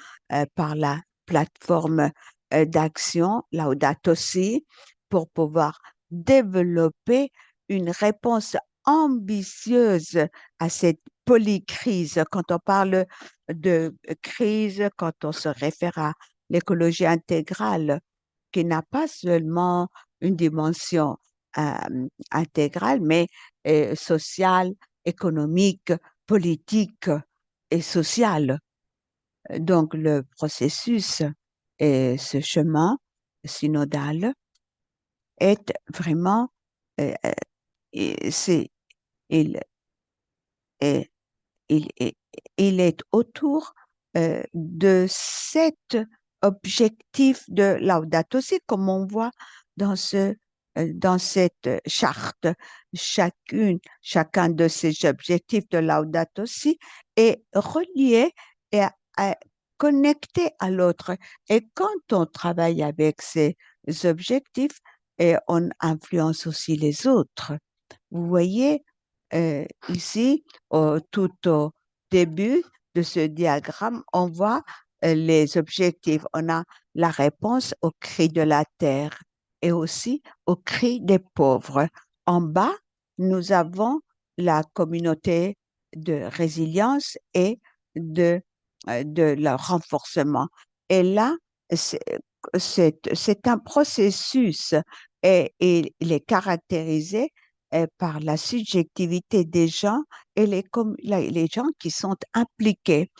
Speaker 1: par la plateforme d'action Laudato Si pour pouvoir développer une réponse ambitieuse à cette polycrise. Quand on parle de crise, quand on se réfère à l'écologie intégrale, qui n'a pas seulement une dimension intégrale, mais sociale, économique, politique et sociale. Donc, le processus et ce chemin synodal est vraiment, euh, euh, c'est, il est, il est, il est autour de 7 objectifs de Laudato Si, comme on voit dans dans cette charte. Chacun de ces objectifs de Laudato Si est relié et connecté à l'autre. Et quand on travaille avec ces objectifs, et on influence aussi les autres. Vous voyez, ici, tout au début de ce diagramme, on voit les objectifs. On a la réponse au cri de la terre et aussi au cri des pauvres. En bas, nous avons la communauté de résilience et de leur renforcement. Et là, c'est c'est un processus et il est caractérisé par la subjectivité des gens et les gens qui sont impliqués.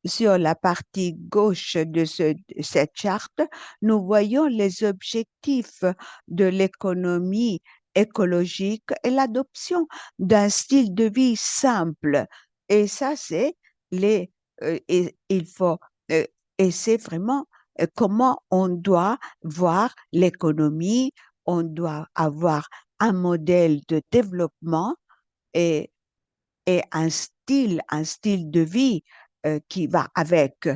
Speaker 1: Sur la partie gauche de cette charte, nous voyons les objectifs de l'économie écologique et l'adoption d'un style de vie simple. Et ça, c'est il faut, euh, et c'est vraiment comment on doit voir l'économie, on doit avoir un modèle de développement et, et un style de vie qui va avec.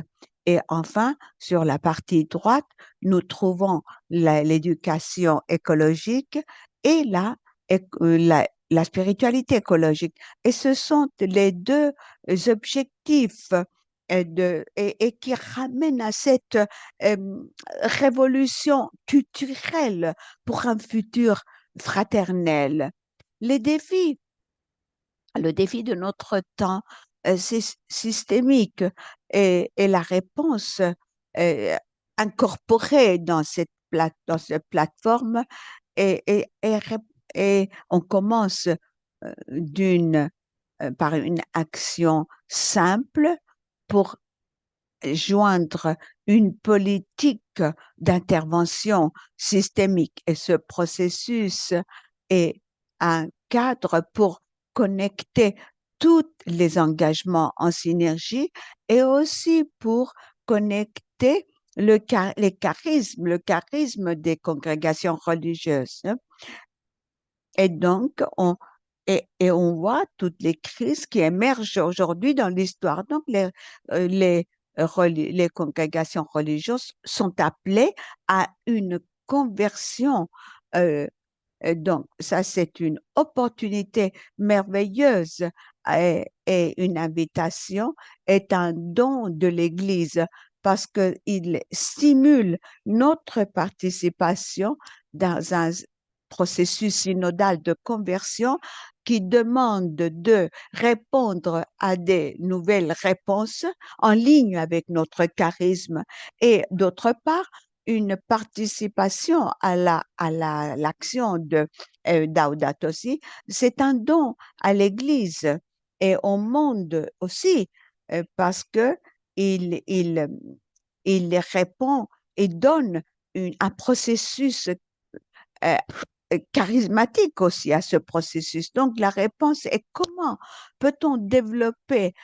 Speaker 1: Et enfin, sur la partie droite, nous trouvons l'éducation écologique et la spiritualité écologique. Et ce sont les deux objectifs et qui ramènent à cette révolution culturelle pour un futur fraternel. Les défis le défi de notre temps, c'est systémique et la réponse euh, incorporée dans dans cette plateforme et on commence par une action simple pour joindre une politique d'intervention systémique. Et ce processus est un cadre pour connecter tous les engagements en synergie et aussi pour connecter le charisme des congrégations religieuses. Et donc, et on voit toutes les crises qui émergent aujourd'hui dans l'histoire. Donc, les congrégations religieuses sont appelées à une conversion. euh, donc, ça, c'est une opportunité merveilleuse et une invitation est un don de l'Église parce qu'il stimule notre participation dans un processus synodal de conversion qui demande de répondre à des nouvelles réponses en ligne avec notre charisme et d'autre part, une participation l'action de Laudato Si, c'est un don à l'Église et au monde aussi, parce que il, il, il répond et donne un processus euh, charismatique aussi à ce processus. Donc, la réponse est comment peut-on développer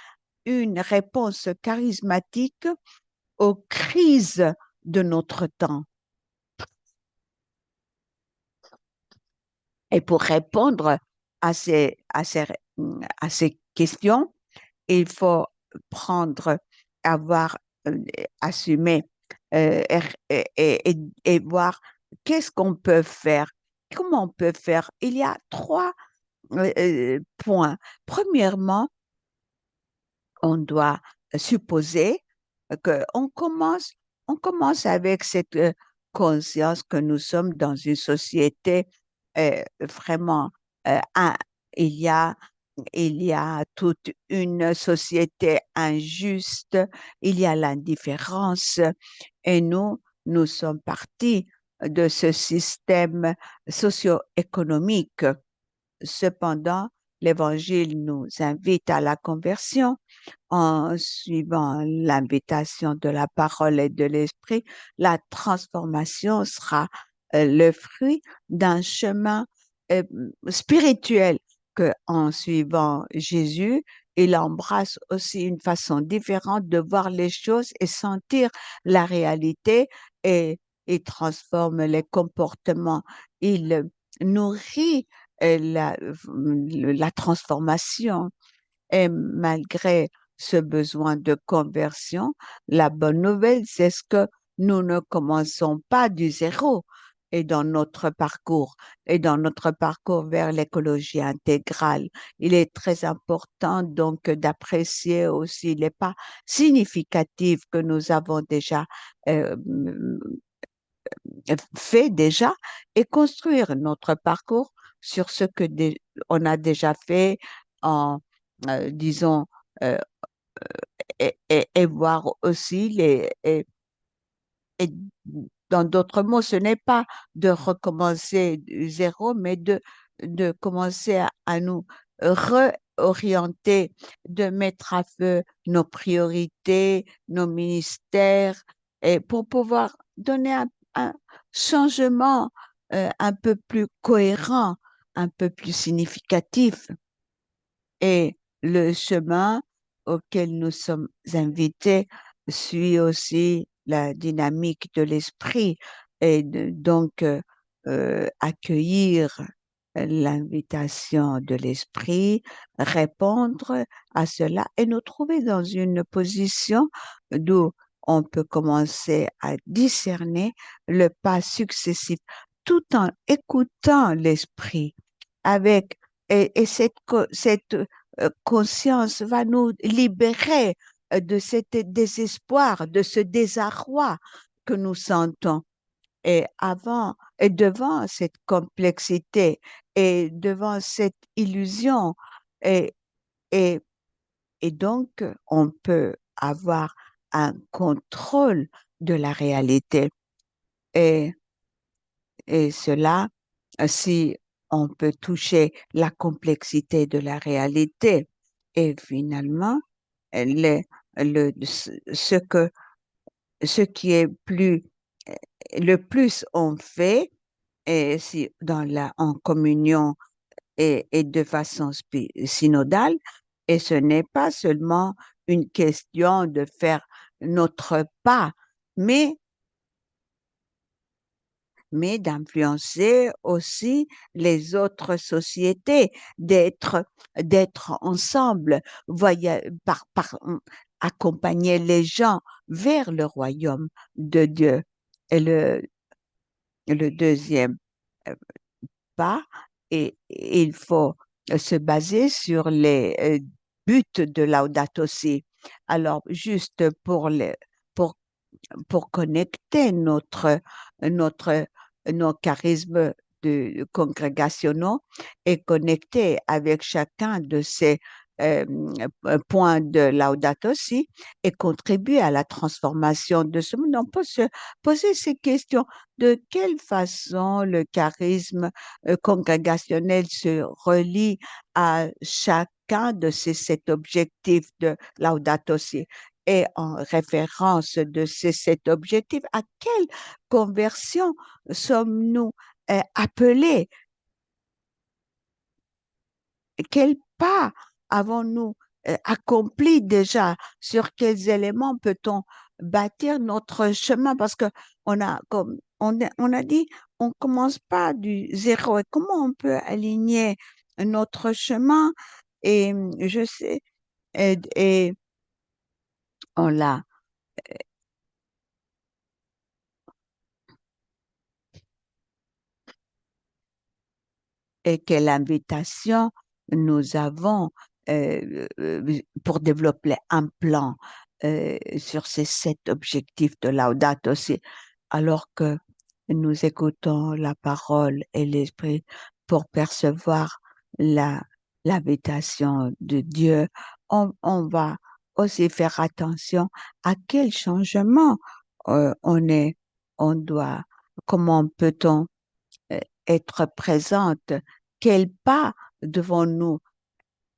Speaker 1: une réponse charismatique aux crises de notre temps? Et pour répondre à ces questions, il faut prendre, avoir assumé et voir qu'est-ce qu'on peut faire, comment on peut faire. Il y a trois points. Premièrement, on doit supposer on commence avec cette conscience que nous sommes dans une société vraiment, un- il y a, il y a toute une société injuste, il y a l'indifférence et nous sommes partis de ce système socio-économique. Cependant, l'Évangile nous invite à la conversion en suivant l'invitation de la parole et de l'esprit. La transformation sera le fruit d'un chemin euh, spirituel que, en suivant Jésus, il embrasse aussi une façon différente de voir les choses et sentir la réalité et il transforme les comportements. Il nourrit la transformation. Et malgré ce besoin de conversion, la bonne nouvelle, c'est ce que nous ne commençons pas du zéro et dans notre parcours vers l'écologie intégrale. Il est très important donc d'apprécier aussi les pas significatifs que nous avons déjà euh, fait déjà et construire notre parcours sur ce que on a déjà fait en, disons, euh, et voir aussi et dans d'autres mots, ce n'est pas de recommencer du zéro, mais de commencer à nous réorienter, de mettre à feu nos priorités, nos ministères, et pour pouvoir donner un changement un peu plus cohérent, un peu plus significatif. Et le chemin auquel nous sommes invités suit aussi la dynamique de l'esprit et donc accueillir l'invitation de l'esprit, répondre à cela et nous trouver dans une position d'où on peut commencer à discerner le pas successif tout en écoutant l'esprit avec et cette conscience va nous libérer de cet désespoir, de ce désarroi que nous sentons. Et avant et devant cette complexité et devant cette illusion, et, et, et donc on peut avoir un contrôle de la réalité. Et, et cela, si on peut toucher la complexité de la réalité, et finalement, le, ce qui est le plus on fait, et si dans en communion et de façon synodale, et ce n'est pas seulement une question de faire notre pas, mais d'influencer aussi les autres sociétés, d'être ensemble, accompagner les gens vers le royaume de Dieu. Et le deuxième pas, et il faut se baser sur les buts de Laudato Si. Alors, juste pour pour connecter notre, nos charismes congrégationaux et connecter avec chacun de ces euh, points de Laudato Si et contribuer à la transformation de ce monde. On peut se poser ces questions. De quelle façon le charisme congrégationnel se relie à chacun de ces sept objectifs de Laudato Si? Et en référence de ces sept objectifs, à quelle conversion sommes-nous appelés? Quel pas avons-nous accompli déjà? Sur quels éléments peut-on bâtir notre chemin? Parce que comme on a dit, on commence pas du zéro. Et comment on peut aligner notre chemin? Et je sais, et on l'a et quelle invitation nous avons pour développer un plan sur ces sept objectifs de Laudato Si, alors que nous écoutons la parole et l'esprit pour percevoir la, l'invitation de Dieu. On va aussi faire attention à quel changement on doit, comment peut-on euh, être présente, quel pas devons-nous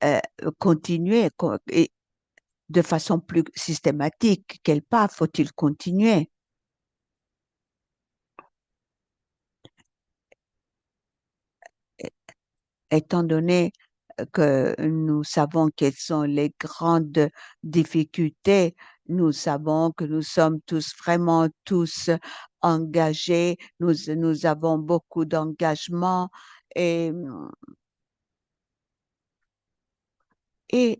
Speaker 1: euh, continuer et de façon plus systématique, quel pas faut-il continuer, étant donné que nous savons quelles sont les grandes difficultés, nous savons que nous sommes tous vraiment tous engagés, nous avons beaucoup d'engagement et, et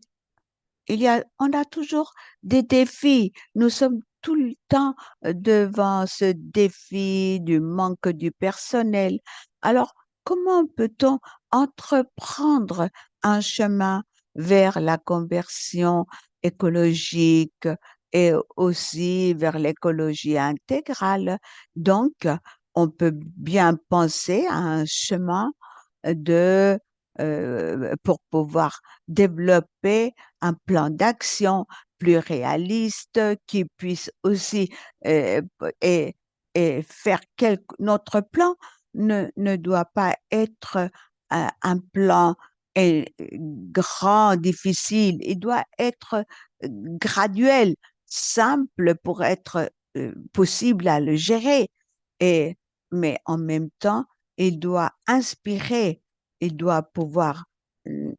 Speaker 1: on a toujours des défis. Nous sommes tout le temps devant ce défi du manque du personnel. Alors, comment peut-on entreprendre un chemin vers la conversion écologique et aussi vers l'écologie intégrale? Donc, on peut bien penser à un chemin de, pour pouvoir développer un plan d'action plus réaliste qui puisse aussi euh, et, et faire notre plan ne doit pas être un plan grand, difficile. Il doit être graduel, simple pour être possible à le gérer. Et, mais en même temps, il doit inspirer, il doit pouvoir, euh,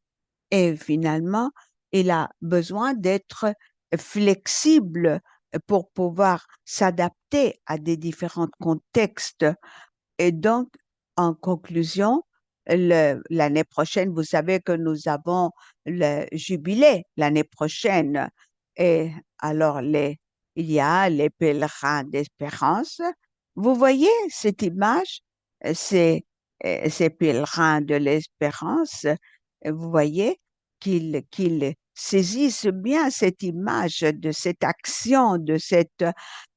Speaker 1: et finalement, il a besoin d'être flexible pour pouvoir s'adapter à des différents contextes. Et donc, en conclusion, l'année prochaine, vous savez que nous avons le jubilé l'année prochaine. Et alors, il y a les pèlerins d'espérance. Vous voyez cette image, ces pèlerins de l'espérance, vous voyez qu'ils saisissent bien cette image de cette action, de cette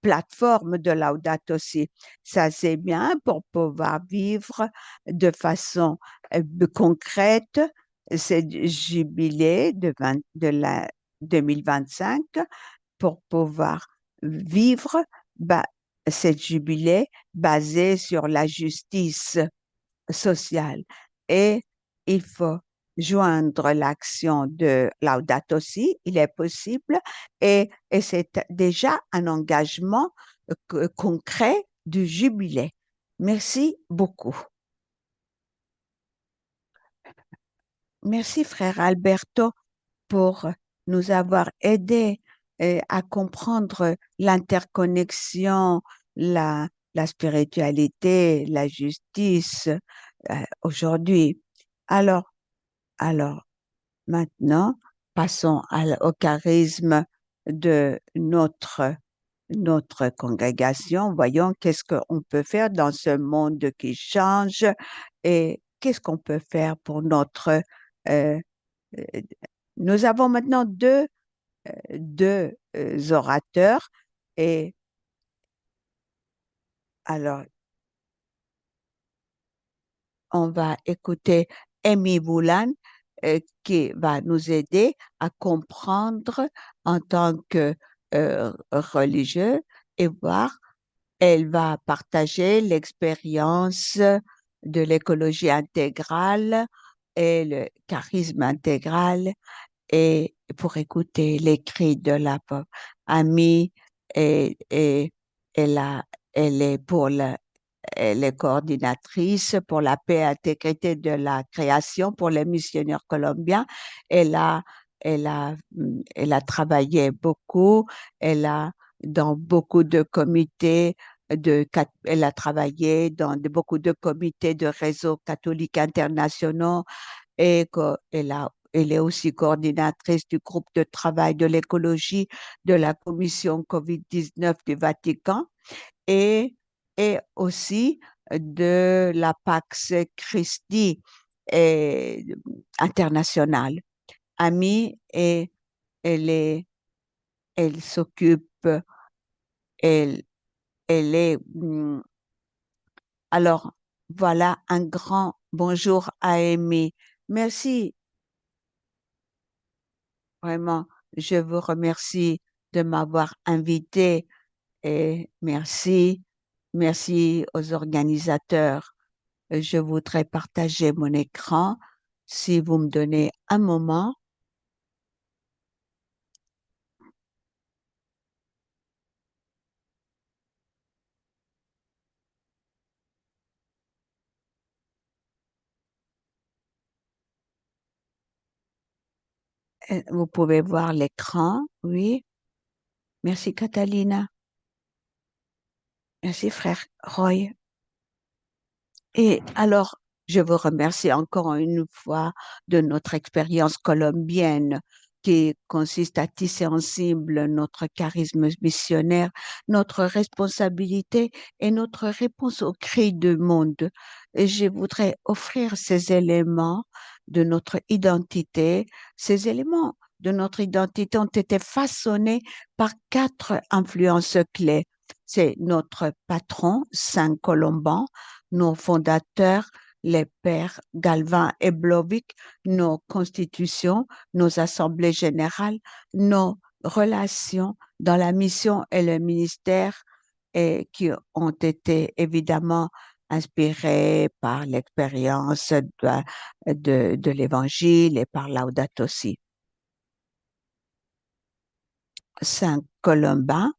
Speaker 1: plateforme de Laudato Si. Ça, c'est bien pour pouvoir vivre de façon concrète ce jubilé de la 2025 pour pouvoir vivre bah, cette jubilé basé sur la justice sociale. Et il faut joindre l'action de Laudato Si, il est possible, et c'est déjà un engagement concret du jubilé. Merci beaucoup. Merci, frère Alberto, pour nous avoir aidés à comprendre l'interconnexion, la spiritualité, la justice aujourd'hui. Alors, alors, maintenant, passons au charisme de notre congrégation. Voyons qu'est-ce qu'on peut faire dans ce monde qui change et qu'est-ce qu'on peut faire pour notre... euh, euh, nous avons maintenant deux orateurs et alors on va écouter Amy Boulan qui va nous aider à comprendre en tant que religieux et voir, elle va partager l'expérience de l'écologie intégrale et le charisme intégral et pour écouter les cris de la pauvre amie et elle elle est elle est coordinatrice pour la paix et intégrité de la création pour les missionnaires colombiens. Elle a, elle a travaillé beaucoup. Elle a dans beaucoup de comités elle a travaillé dans beaucoup de comités de réseaux catholiques internationaux et elle est aussi coordinatrice du groupe de travail de l'écologie de la commission COVID-19 du Vatican et, et aussi de la Pax Christi internationale. Amie, et elle elle s'occupe, elle, elle est, alors voilà un grand bonjour à Amy. Merci, vraiment, je vous remercie de m'avoir invité et merci aux organisateurs. Je voudrais partager mon écran. Si vous me donnez un moment, vous pouvez voir l'écran. Oui. Merci, Catalina. Merci, frère Roy. Et alors, je vous remercie encore une fois de notre expérience colombienne qui consiste à tisser ensemble notre charisme missionnaire, notre responsabilité et notre réponse aux cris du monde. Et je voudrais offrir ces éléments de notre identité. Ces éléments de notre identité ont été façonnés par quatre influences clés. C'est notre patron, Saint Colomban, nos fondateurs, les pères Galvin et Blovic, nos constitutions, nos assemblées générales, nos relations dans la mission et le ministère et qui ont été évidemment inspirées par l'expérience de l'Évangile et par Laudato Si. Saint Colombin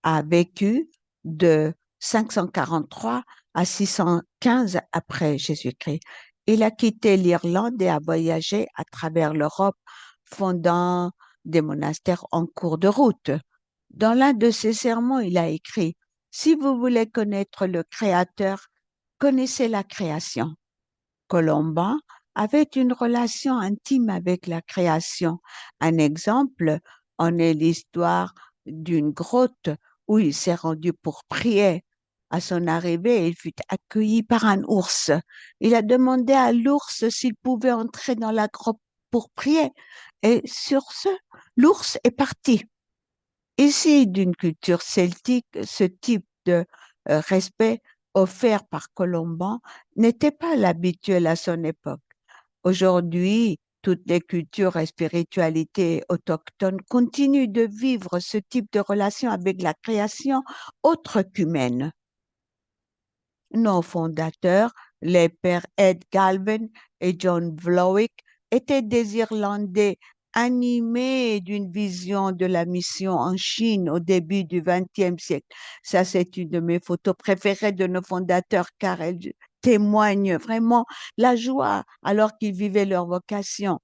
Speaker 1: a vécu de 543 à 615 après Jésus-Christ. Il a quitté l'Irlande et a voyagé à travers l'Europe, fondant des monastères en cours de route. Dans l'un de ses sermons, il a écrit, « Si vous voulez connaître le Créateur, connaissez la création. Colomban avait une relation intime avec la création. Un exemple en est l'histoire d'une grotte où il s'est rendu pour prier. À son arrivée, il fut accueilli par un ours. Il a demandé à l'ours s'il pouvait entrer dans la grotte pour prier. Et sur ce, l'ours est parti. Ici, d'une culture celtique, ce type de respect offert par Colomban n'était pas l'habituel à son époque. Aujourd'hui, toutes les cultures et spiritualités autochtones continuent de vivre ce type de relation avec la création autre qu'humaine. Nos fondateurs, les pères Ed Galvin et John Vlowick, étaient des Irlandais animés d'une vision de la mission en Chine au début du XXe siècle. Ça, c'est une de mes photos préférées de nos fondateurs car elle témoigne vraiment la joie alors qu'ils vivaient leur vocation.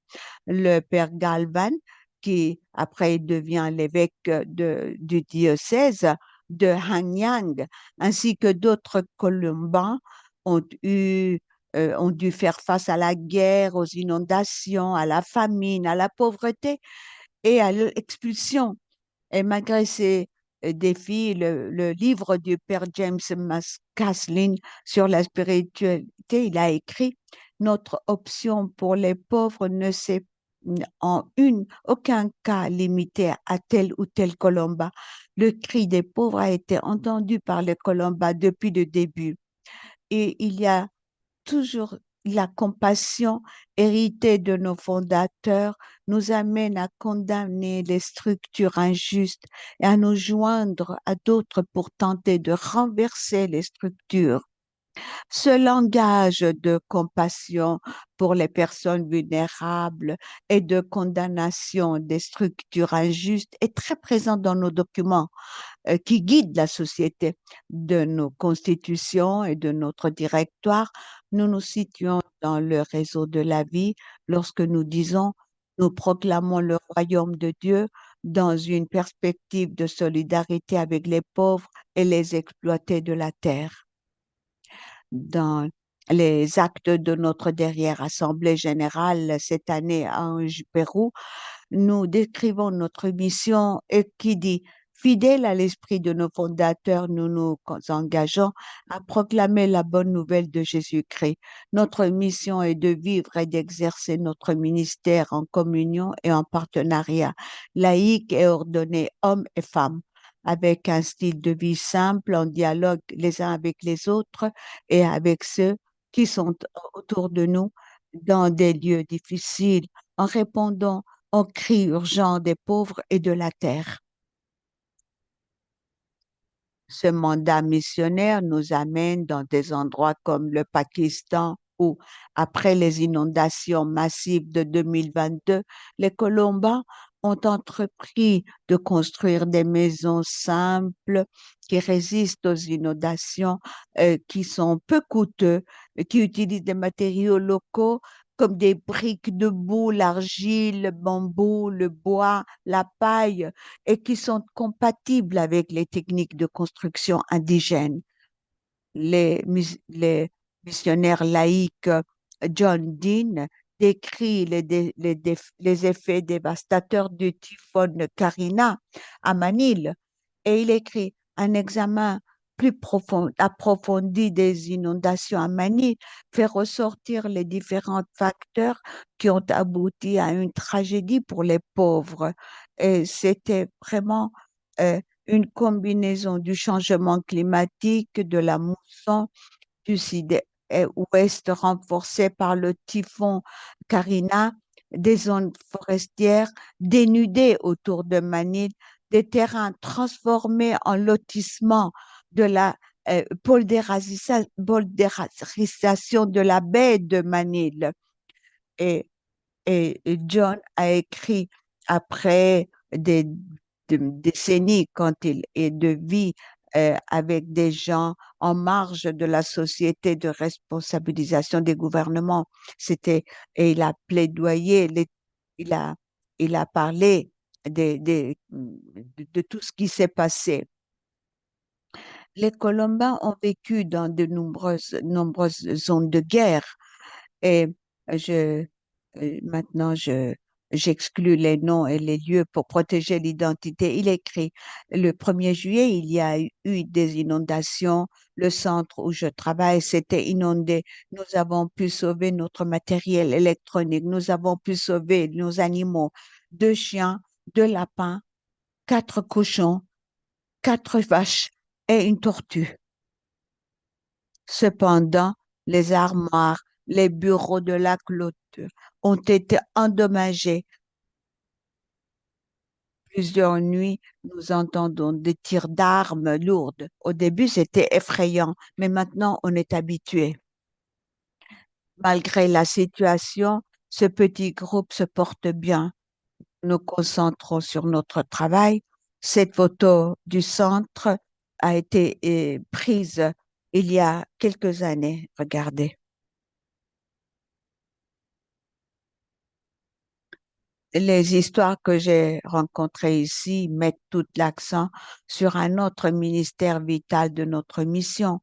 Speaker 1: Le père Galvin, qui après devient l'évêque du diocèse de Hanyang, ainsi que d'autres Colombins ont ont dû faire face à la guerre, aux inondations, à la famine, à la pauvreté et à l'expulsion. Et malgré ces défis, le livre du père James Caslin sur la spiritualité, il a écrit: Notre option pour les pauvres ne s'est aucun cas limité à tel ou tel Colomba. Le cri des pauvres a été entendu par les Colombas depuis le début. Et il y a toujours la compassion héritée de nos fondateurs nous amène à condamner les structures injustes et à nous joindre à d'autres pour tenter de renverser les structures. Ce langage de compassion pour les personnes vulnérables et de condamnation des structures injustes est très présent dans nos documents qui guident la société. De nos constitutions et de notre directoire, nous nous situons dans le réseau de la vie lorsque nous disons: nous proclamons le royaume de Dieu dans une perspective de solidarité avec les pauvres et les exploités de la terre. Dans les actes de notre dernière Assemblée générale cette année à Pérou, nous décrivons notre mission et qui dit: fidèle à l'esprit de nos fondateurs, nous nous engageons à proclamer la bonne nouvelle de Jésus-Christ. Notre mission est de vivre et d'exercer notre ministère en communion et en partenariat, laïque et ordonné, hommes et femmes, avec un style de vie simple, en dialogue les uns avec les autres et avec ceux qui sont autour de nous dans des lieux difficiles, en répondant aux cris urgents des pauvres et de la terre. Ce mandat missionnaire nous amène dans des endroits comme le Pakistan où, après les inondations massives de 2022, les Colombiens ont entrepris de construire des maisons simples qui résistent aux inondations, qui sont peu coûteux, qui utilisent des matériaux locaux comme des briques de boue, l'argile, le bambou, le bois, la paille, et qui sont compatibles avec les techniques de construction indigènes. Les missionnaires laïcs John Dean décrit les effets dévastateurs du typhon Karina à Manille et il écrit: un examen plus profond, approfondi des inondations à Manille fait ressortir les différents facteurs qui ont abouti à une tragédie pour les pauvres. Et c'était vraiment euh, une combinaison du changement climatique, de la mousson, du sud-ouest renforcée par le typhon Karina, des zones forestières dénudées autour de Manille, des terrains transformés en lotissements, de la poldérisation de la baie de Manille. Et et John a écrit après des décennies quand il est de vie avec des gens en marge de la société de responsabilisation des gouvernements. C'était, et il a plaidoyé, il a, il a parlé de tout ce qui s'est passé. Les Colombiens ont vécu dans de nombreuses zones de guerre Et maintenant, j'exclus les noms et les lieux pour protéger l'identité. Il écrit, le 1er juillet, il y a eu des inondations. Le centre où je travaille s'était inondé. Nous avons pu sauver notre matériel électronique. Nous avons pu sauver nos animaux, 2 chiens, 2 lapins, 4 cochons, 4 vaches et une tortue. Cependant, les armoires, les bureaux de la clôture ont été endommagés. Plusieurs nuits, nous entendons des tirs d'armes lourdes. Au début, c'était effrayant, mais maintenant, on est habitué. Malgré la situation, ce petit groupe se porte bien. Nous concentrons sur notre travail. Cette photo du centre a été prise il y a quelques années. Regardez. Les histoires que j'ai rencontrées ici mettent tout l'accent sur un autre ministère vital de notre mission.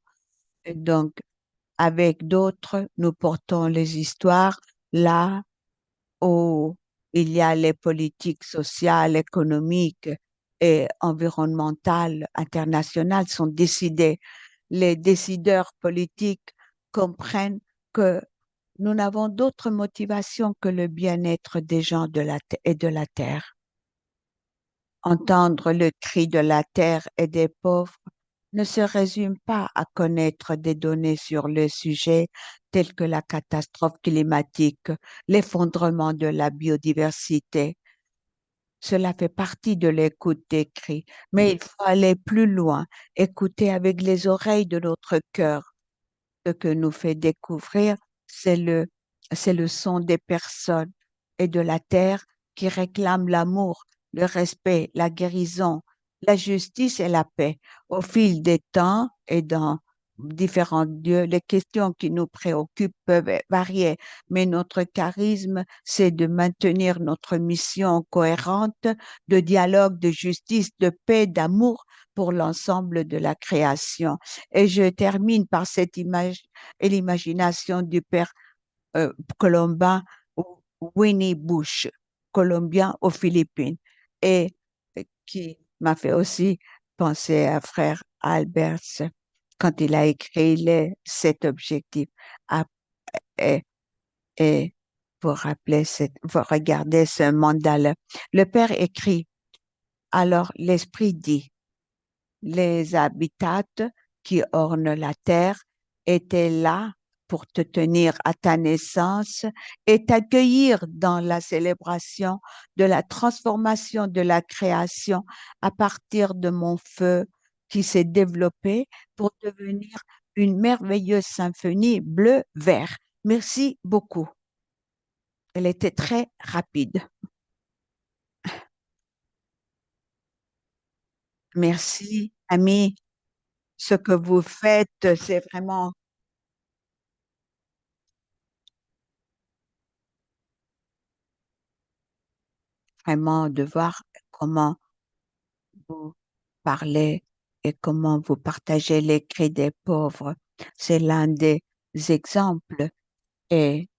Speaker 1: Et donc, avec d'autres, nous portons les histoires là où il y a les politiques sociales, économiques et environnementales internationales sont décidées. Les décideurs politiques comprennent que nous n'avons d'autre motivation que le bien-être des gens et de la terre. Entendre le cri de la terre et des pauvres ne se résume pas à connaître des données sur le sujet telles que la catastrophe climatique, l'effondrement de la biodiversité. Cela fait partie de l'écoute des cris, mais il faut aller plus loin, écouter avec les oreilles de notre cœur. Ce que nous fait découvrir, c'est c'est le son des personnes et de la terre qui réclament l'amour, le respect, la guérison, la justice et la paix. Au fil des temps et dans différents lieux, les questions qui nous préoccupent peuvent varier, mais notre charisme, c'est de maintenir notre mission cohérente de dialogue, de justice, de paix, d'amour pour l'ensemble de la création. Et je termine par cette image et l'imagination du père colombin Winnie Bush, colombien aux Philippines, et qui m'a fait aussi penser à frère Albert quand il a écrit cet objectif. Ah, Et, et vous regardez ce mandala. Le père écrit, alors l'esprit dit, les habitats qui ornent la terre étaient là pour te tenir à ta naissance et t'accueillir dans la célébration de la transformation de la création à partir de mon feu qui s'est développé pour devenir une merveilleuse symphonie bleu-vert. Merci beaucoup. Elle était très rapide. Merci, ami. Ce que vous faites, c'est vraiment de voir comment vous parlez et comment vous partagez les cris des pauvres. C'est l'un des exemples et,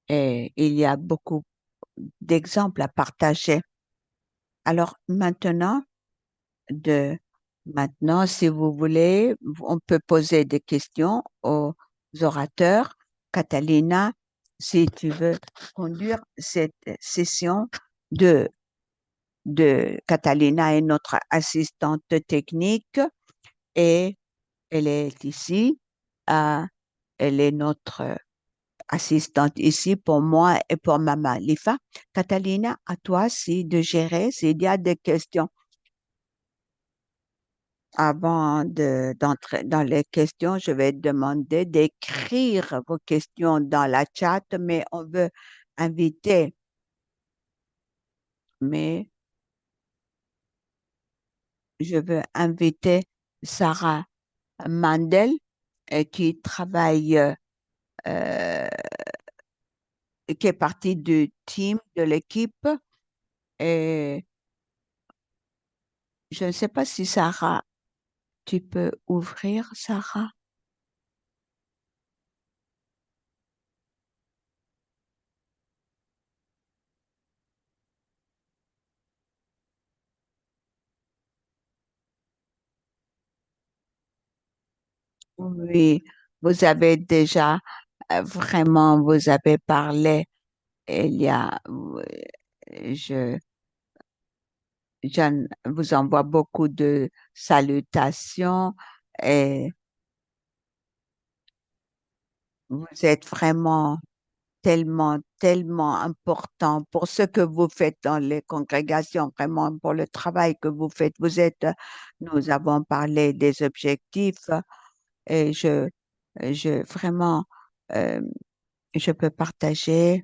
Speaker 1: et il y a beaucoup d'exemples à partager. Alors de, maintenant, si vous voulez, on peut poser des questions aux orateurs. Catalina, si tu veux conduire cette session de Catalina est notre assistante technique et elle est ici. Euh, Elle est notre assistante ici pour moi et pour Maman Lifa. Catalina, à toi si de gérer s'il y a des questions. Avant d'entrer dans les questions, je vais demander d'écrire vos questions dans la chat, mais on veut inviter, mais je veux inviter Sarah Mandel qui travaille, qui est partie du team, de l'équipe. Et je ne sais pas si Sarah, tu peux ouvrir, Sarah? Oui, vous avez déjà vraiment, vous avez parlé, il y a, je, je vous envoie beaucoup de salutations et vous êtes vraiment tellement important pour ce que vous faites dans les congrégations, vraiment pour le travail que vous faites. Nous avons parlé des objectifs et vraiment, euh, je peux partager.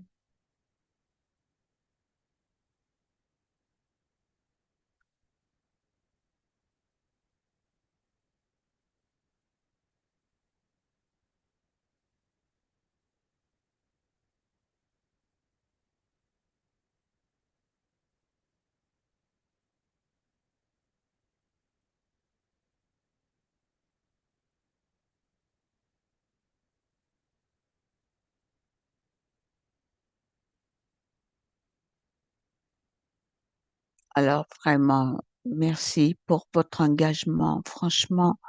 Speaker 1: Alors, vraiment, merci pour votre engagement. Franchement,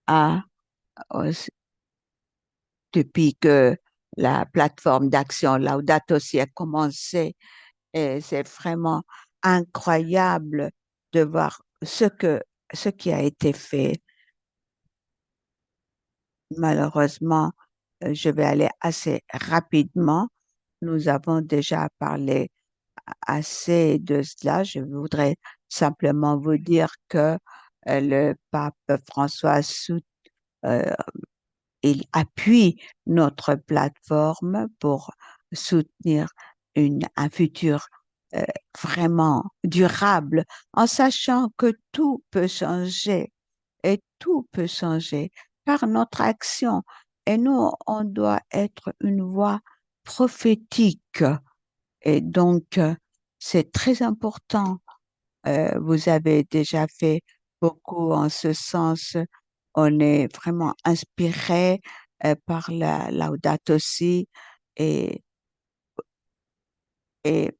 Speaker 1: à, euh, depuis que la plateforme d'action Laudato Si a commencé, et c'est vraiment incroyable de voir ce qui a été fait. Malheureusement, je vais aller assez rapidement. Nous avons déjà parlé assez de cela. Je voudrais simplement vous dire que le pape François euh, il appuie notre plateforme pour soutenir un futur euh, vraiment durable, en sachant que tout peut changer et tout peut changer par notre action. Et nous, on doit être une voix prophétique. Et donc, c'est très important. Vous avez déjà fait beaucoup en ce sens. On est vraiment inspiré par la Laudato Si et, et,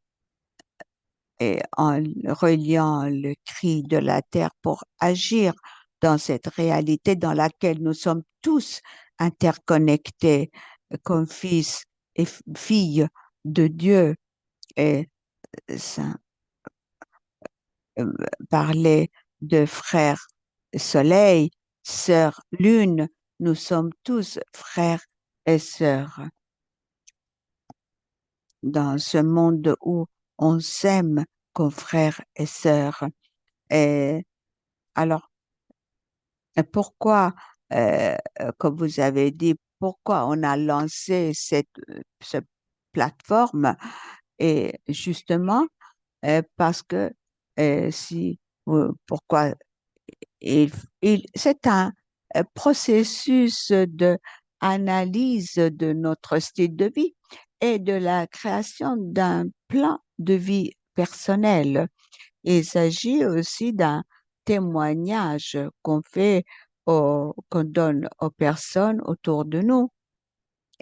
Speaker 1: et en reliant le cri de la terre pour agir dans cette réalité dans laquelle nous sommes tous interconnectés comme fils et filles de Dieu. Et ça, euh, parlait de frère Soleil, sœur Lune. Nous sommes tous frères et sœurs dans ce monde où on s'aime comme frères et sœurs. Et alors, pourquoi, comme vous avez dit, pourquoi on a lancé cette plateforme? Et justement, parce que si, pourquoi il, c'est un processus de analyse de notre style de vie et de la création d'un plan de vie personnel. Il s'agit aussi d'un témoignage qu'on donne aux personnes autour de nous.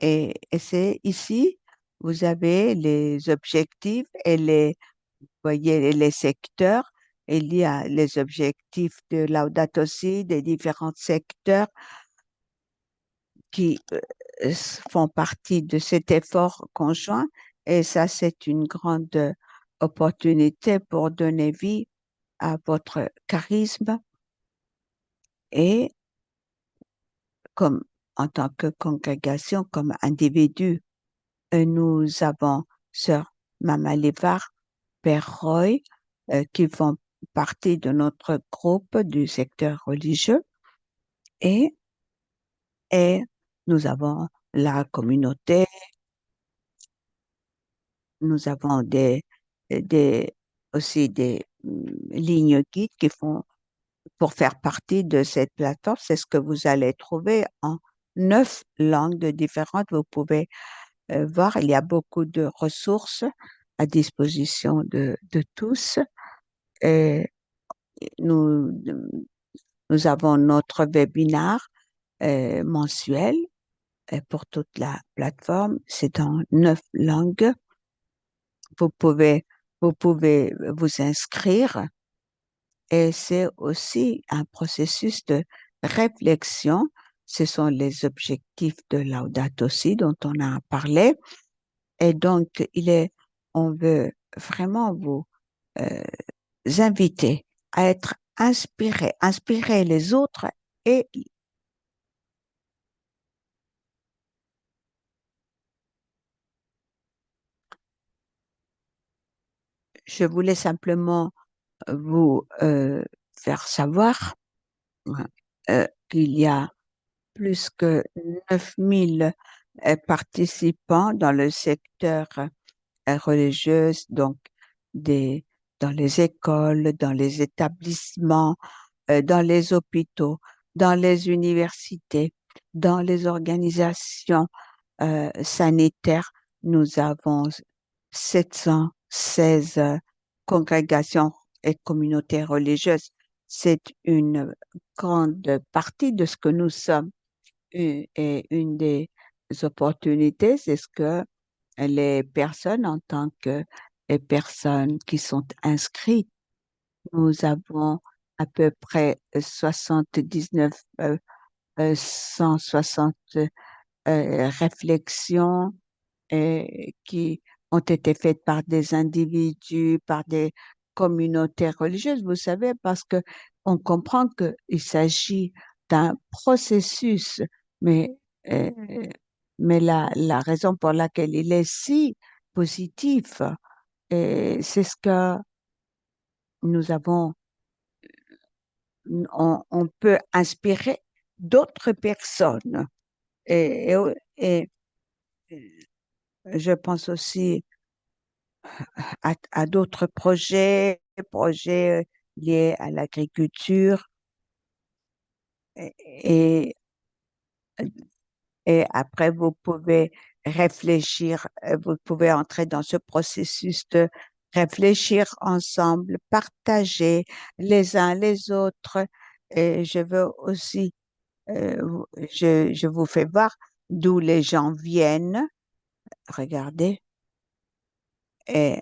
Speaker 1: Et c'est ici, vous avez les objectifs et voyez les secteurs. Il y a les objectifs de Laudato Si, des différents secteurs qui font partie de cet effort conjoint. Et ça, c'est une grande opportunité pour donner vie à votre charisme et comme en tant que congrégation, comme individu. Nous avons Sœur Mama Levar, Père Roy, qui font partie de notre groupe du secteur religieux et, et nous avons la communauté, nous avons des, aussi des lignes guides qui font pour faire partie de cette plateforme. C'est ce que vous allez trouver en 9 langues différentes. Vous pouvez voir, il y a beaucoup de ressources à disposition de tous. Et nous, nous avons notre webinaire mensuel pour toute la plateforme. C'est en 9 langues. Vous pouvez, vous pouvez vous inscrire et c'est aussi un processus de réflexion Ce sont les objectifs de Laudato Si dont on a parlé. Et donc, on veut vraiment vous euh, inviter à être inspirés, inspirer les autres. Et je voulais simplement vous faire savoir qu'il y a plus que 9000 participants dans le secteur religieux, donc des, dans les écoles, dans les établissements, dans les hôpitaux, dans les universités, dans les organisations sanitaires. Nous avons 716 congrégations et communautés religieuses. C'est une grande partie de ce que nous sommes. Et une des opportunités, c'est ce que les personnes en tant que les personnes qui sont inscrites, nous avons à peu près 79, 160 réflexions qui ont été faites par des individus, par des communautés religieuses, vous savez, parce que on comprend qu'il s'agit d'un processus, mais, euh, mais la raison pour laquelle il est si positif, c'est ce que nous avons, on peut inspirer d'autres personnes. Et, et, et je pense aussi à d'autres projets liés à l'agriculture et, et après vous pouvez réfléchir, vous pouvez entrer dans ce processus de réfléchir ensemble, partager les uns les autres. Et je veux aussi, je vous fais voir d'où les gens viennent. Regardez. Et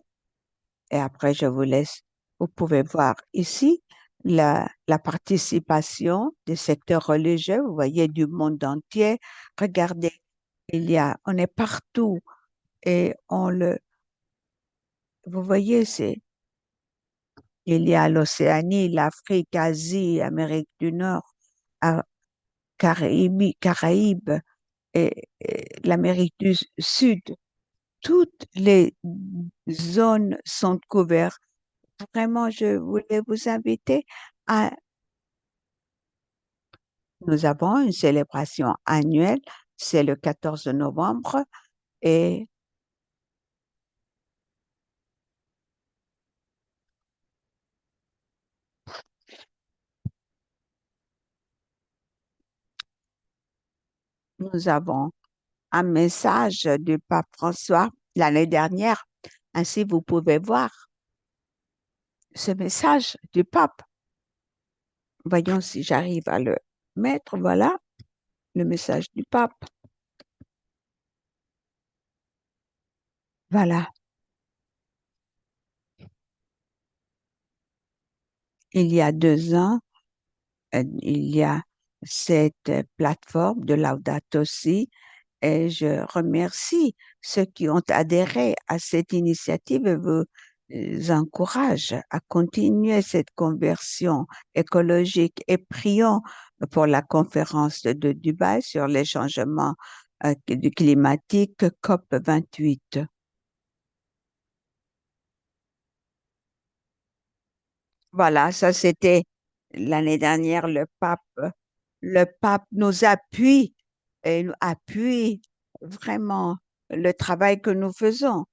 Speaker 1: Et après, je vous laisse. Vous pouvez voir ici la participation des secteurs religieux. Vous voyez du monde entier. Regardez, on est partout et vous voyez, il y a l'Océanie, l'Afrique, Asie, Amérique du Nord, ah, Caraïbes et l'Amérique du Sud. Toutes les zones sont couvertes. Vraiment, je voulais vous inviter à, nous avons une célébration annuelle, c'est le 14 novembre et nous avons un message du pape François l'année dernière. Ainsi, vous pouvez voir ce message du pape. Voyons si j'arrive à le mettre. Voilà le message du pape. Voilà. Il y a 2 ans, il y a cette plateforme de Laudato Si. Et je remercie ceux qui ont adhéré à cette initiative et vous encourage à continuer cette conversion écologique et prions pour la conférence de Dubaï sur les changements du climatique COP 28. Voilà, ça c'était l'année dernière, le pape nous appuie et nous appuie vraiment le travail que nous faisons.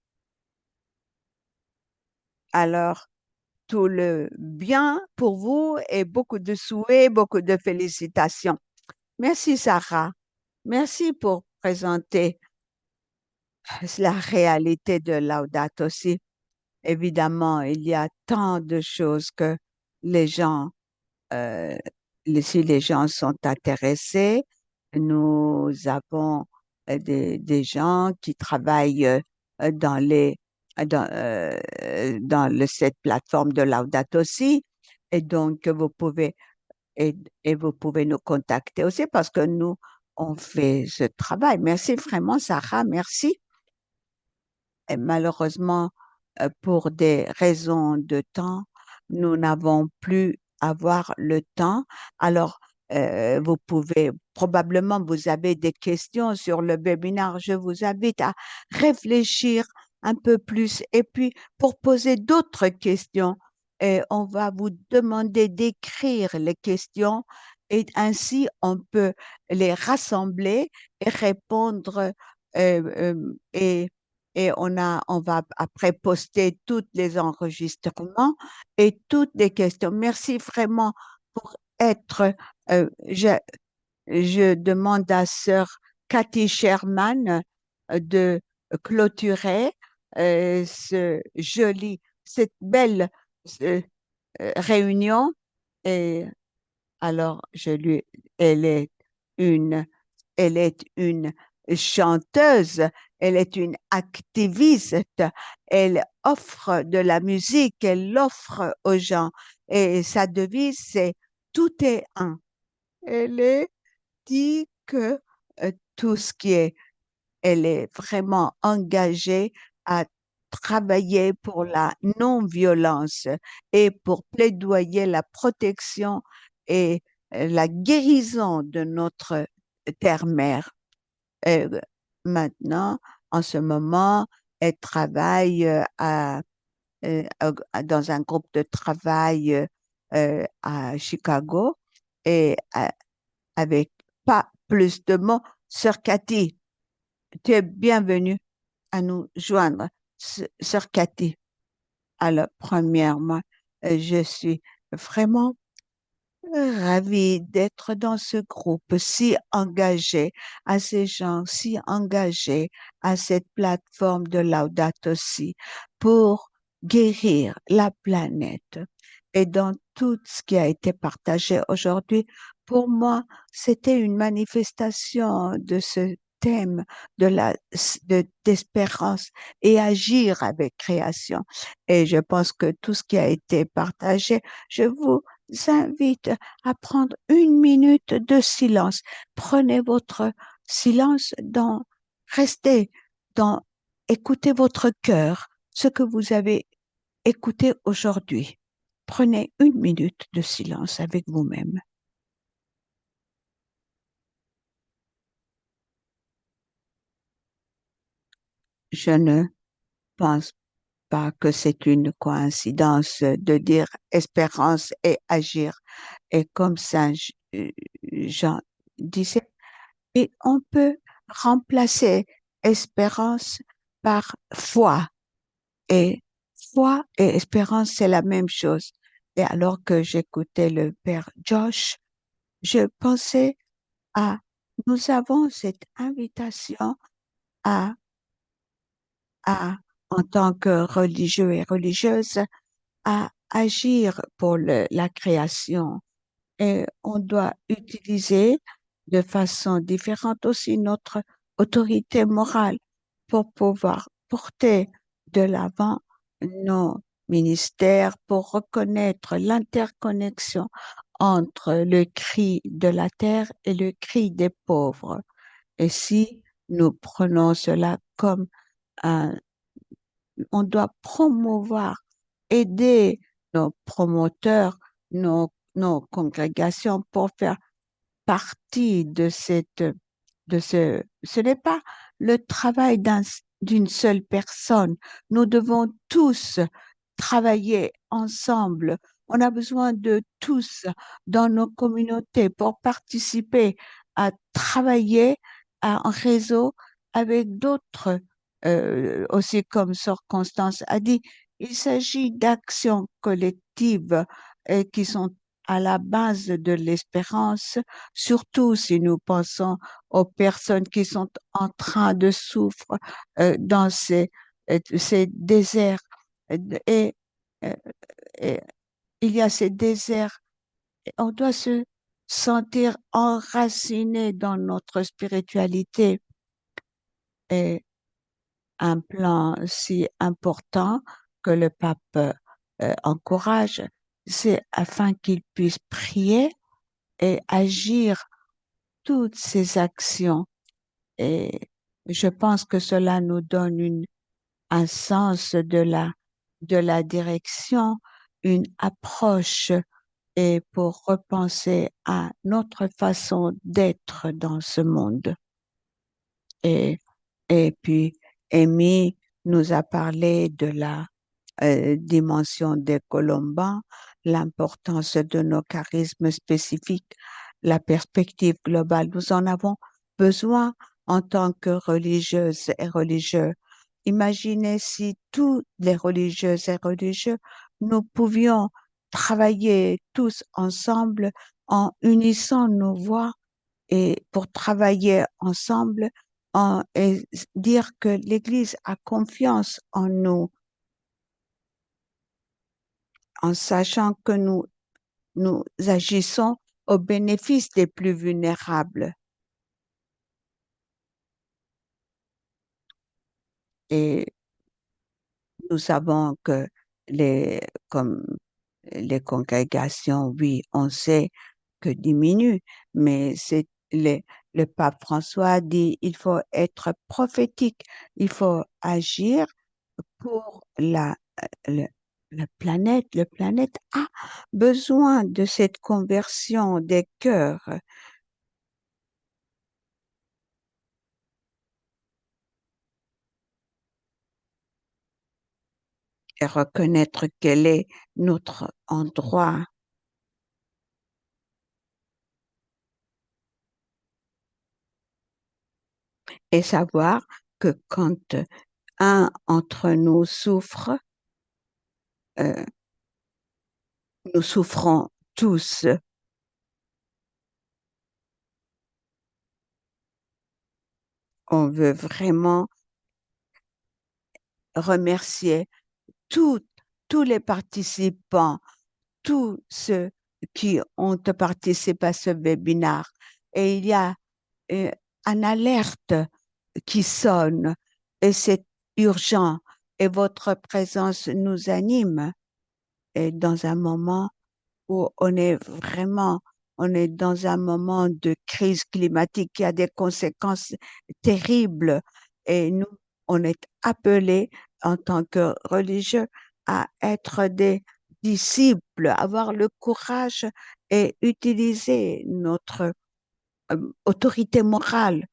Speaker 1: Alors, tout le bien pour vous et beaucoup de souhaits, beaucoup de félicitations. Merci, Sarah. Merci pour présenter la réalité de Laudato Si. Évidemment, il y a tant de choses que les gens, euh, si les gens sont intéressés, nous avons des gens qui travaillent dans cette plateforme de Laudato Si. Et donc, vous pouvez et, et vous pouvez nous contacter aussi parce que nous, on fait ce travail. Merci vraiment, Sarah, merci. Et malheureusement, pour des raisons de temps, nous n'avons plus avoir le temps. Alors, vous pouvez, probablement, vous avez des questions sur le webinaire. Je vous invite à réfléchir un peu plus. Et puis, pour poser d'autres questions, on va vous demander d'écrire les questions et ainsi on peut les rassembler et répondre et on va après poster tous les enregistrements et toutes les questions. Merci vraiment pour être. Je demande à sœur Cathy Sherman de clôturer cette belle euh, réunion. Et alors, elle est une elle est une chanteuse, elle est une activiste, elle offre de la musique, elle l'offre aux gens. Et sa devise, c'est tout est un. Elle est dit que tout ce qui est, elle est vraiment engagée à travailler pour la non-violence et pour plaidoyer la protection et la guérison de notre terre-mère. Euh, Maintenant, en ce moment, elle travaille dans un groupe de travail à Chicago et avec pas plus de mots. Sœur Cathy, tu es bienvenue à nous joindre. Sœur Cathy, alors, premièrement, je suis vraiment ravie d'être dans ce groupe si engagé, à ces gens si engagés à cette plateforme de Laudato Si pour guérir la planète. Et dans tout ce qui a été partagé aujourd'hui, pour moi, c'était une manifestation de ce thème d'espérance et agir avec création. Et je pense que tout ce qui a été partagé, je vous invite à prendre une minute de silence. Prenez votre silence restez dans, écoutez votre cœur, ce que vous avez écouté aujourd'hui. Prenez une minute de silence avec vous-même. Je ne pense pas que c'est une coïncidence de dire espérance et agir. Et comme ça, Jean disait, et on peut remplacer espérance par foi. Et foi et espérance, c'est la même chose. Et alors que j'écoutais le père Josh, je pensais à, nous avons cette invitation à, en tant que religieux et religieuses, à agir pour la création. Et on doit utiliser de façon différente aussi notre autorité morale pour pouvoir porter de l'avant nos ministères, pour reconnaître l'interconnexion entre le cri de la terre et le cri des pauvres. Et si nous prenons cela comme un, on doit promouvoir, aider nos promoteurs, nos congrégations pour faire partie ce n'est pas le travail d'une seule personne. Nous devons tous travailler ensemble. On a besoin de tous dans nos communautés pour participer à travailler en réseau avec d'autres, aussi comme Sœur Constance a dit. Il s'agit d'actions collectives qui sont à la base de l'espérance, surtout si nous pensons aux personnes qui sont en train de souffrir dans ces déserts. Et, euh, et il y a ces déserts. On doit se sentir enraciné dans notre spiritualité. Et un plan si important que le pape encourage, c'est afin qu'il puisse prier et agir toutes ces actions. Et je pense que cela nous donne un sens de la direction, une approche et pour repenser à notre façon d'être dans ce monde. Et, et puis, Amy nous a parlé de la dimension des Colombins, l'importance de nos charismes spécifiques, la perspective globale. Nous en avons besoin en tant que religieuses et religieux. Imaginez si tous les religieuses et religieux, nous pouvions travailler tous ensemble en unissant nos voix et pour travailler ensemble et dire que l'Église a confiance en nous en sachant que nous agissons au bénéfice des plus vulnérables. Et nous savons que comme les congrégations, oui, on sait que diminuent, mais le pape François dit il faut être prophétique, il faut agir pour le- la planète. La planète a besoin de cette conversion des cœurs et reconnaître quel est notre endroit et savoir que quand un entre nous souffre, euh, nous souffrons tous. On veut vraiment remercier tous, tous les participants, tous ceux qui ont participé à ce webinaire. Et il y a euh, une alerte qui sonne et c'est urgent et votre présence nous anime. Et dans un moment où on est dans un moment de crise climatique qui a des conséquences terribles et nous, on est appelés en tant que religieux à être des disciples, avoir le courage et utiliser notre autorité morale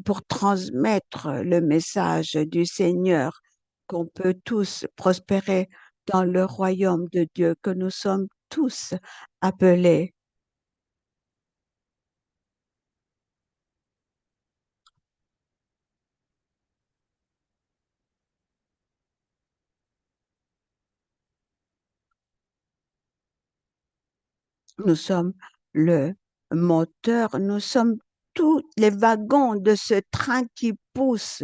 Speaker 1: pour transmettre le message du Seigneur, qu'on peut tous prospérer dans le royaume de Dieu, que nous sommes tous appelés. Nous sommes le moteur, nous sommes tous les wagons de ce train qui pousse.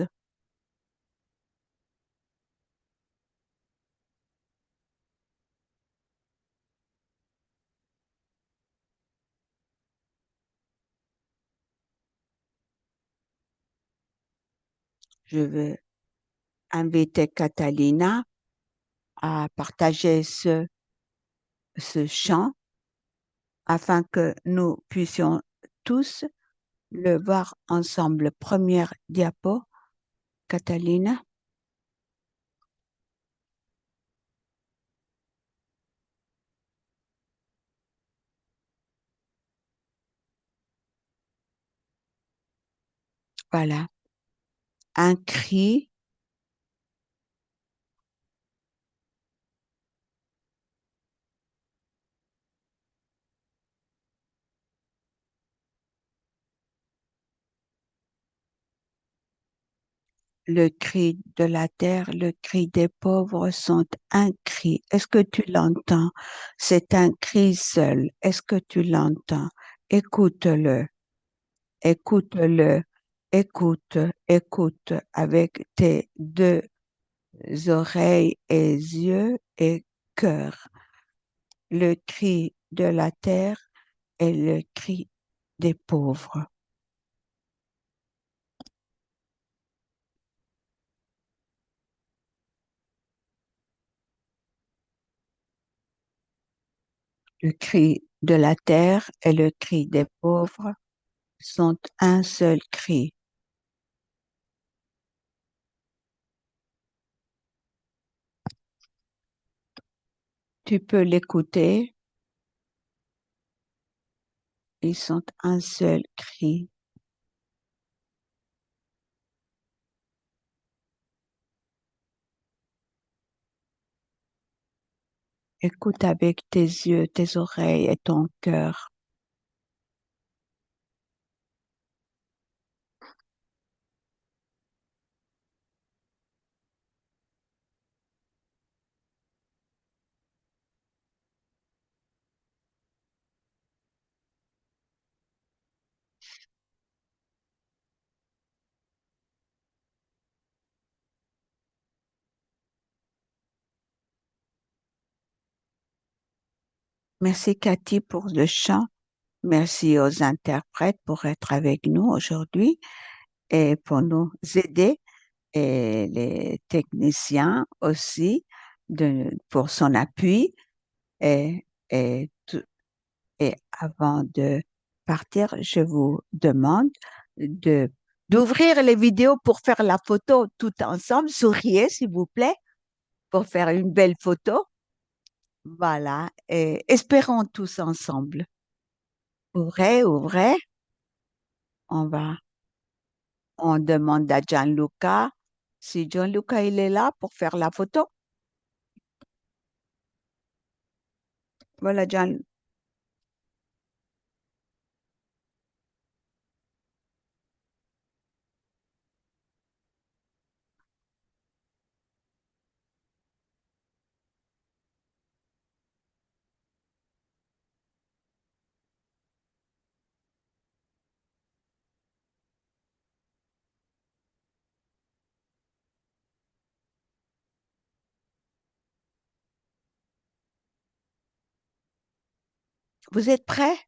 Speaker 1: Je veux inviter Catalina à partager ce chant afin que nous puissions tous le voir ensemble. Première diapo, Catalina. Voilà. Un cri, le cri de la terre, le cri des pauvres sont un cri. Est-ce que tu l'entends? C'est un cri seul. Est-ce que tu l'entends? Écoute-le, écoute-le, écoute, écoute avec tes deux oreilles et yeux et cœur. Le cri de la terre et le cri des pauvres. Le cri de la terre et le cri des pauvres sont un seul cri. Tu peux l'écouter, ils sont un seul cri. Écoute avec tes yeux, tes oreilles et ton cœur. Merci Cathy pour le chant. Merci aux interprètes pour être avec nous aujourd'hui et pour nous aider et les techniciens aussi pour son appui et, et, et avant de partir, je vous demande de d'ouvrir les vidéos pour faire la photo tout ensemble. Souriez, s'il vous plaît, pour faire une belle photo. Voilà, et espérons tous ensemble. Ouvrez, ouvrez. On va, on demande à Gianluca si Gianluca il est là pour faire la photo. Voilà, Gian, vous êtes prêts?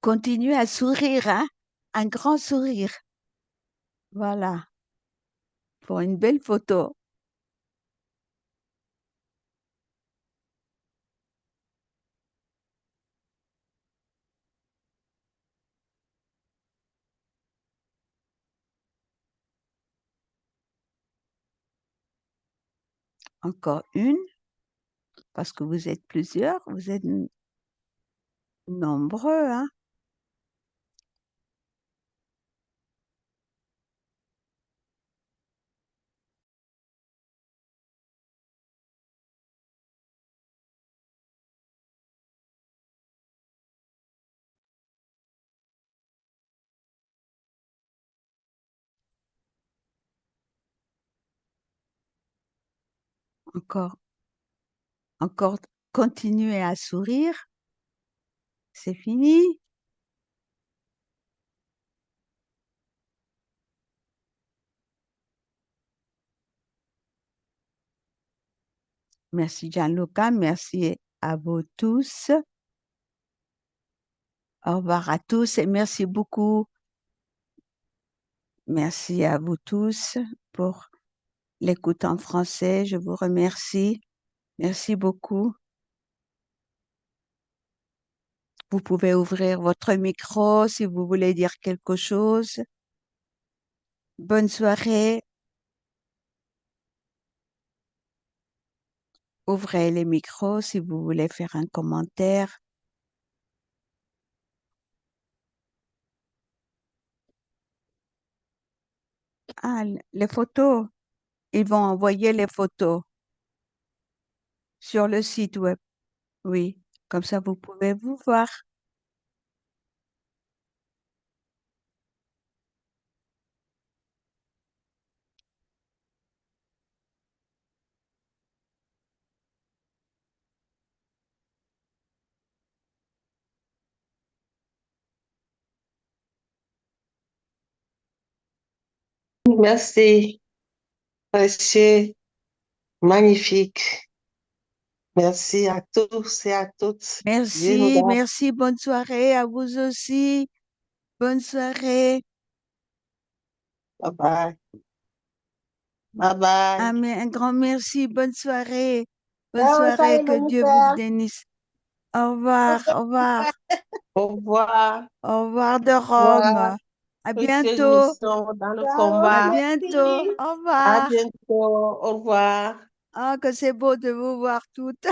Speaker 1: Continuez à sourire, hein? Un grand sourire. Voilà, pour une belle photo. Encore une, parce que vous êtes plusieurs, vous êtes nombreux, hein? Encore, encore, continuez à sourire. C'est fini. Merci Gianluca, merci à vous tous. Au revoir à tous et merci beaucoup. Merci à vous tous pour l'écoute en français. Je vous remercie. Merci beaucoup. Vous pouvez ouvrir votre micro si vous voulez dire quelque chose. Bonne soirée. Ouvrez les micros si vous voulez faire un commentaire. Ah, les photos. Ils vont envoyer les photos sur le site web. Oui, comme ça vous pouvez vous voir.
Speaker 2: Merci, précieux, magnifique. Merci à tous et à toutes. Dieu nous
Speaker 1: Merci,
Speaker 2: garde.
Speaker 1: merci. Bonne soirée à vous aussi. Bonne soirée.
Speaker 2: Bye bye. Bye bye.
Speaker 1: Amen. Un grand merci. Bonne soirée. Bonne
Speaker 3: Bonne
Speaker 1: soirée.
Speaker 3: soirée,
Speaker 1: Que Dieu vous
Speaker 3: Jennifer.
Speaker 1: bénisse. Au revoir. Au revoir.
Speaker 2: Au revoir.
Speaker 1: Au revoir de
Speaker 2: Au revoir.
Speaker 1: Rome. À
Speaker 2: Précieuse
Speaker 1: bientôt.
Speaker 2: mission dans le
Speaker 3: Ciao,
Speaker 1: À
Speaker 2: combat.
Speaker 1: bientôt.
Speaker 3: merci.
Speaker 1: Au
Speaker 2: À
Speaker 1: revoir.
Speaker 2: bientôt. Au revoir.
Speaker 1: Ah, que c'est beau de vous voir toutes.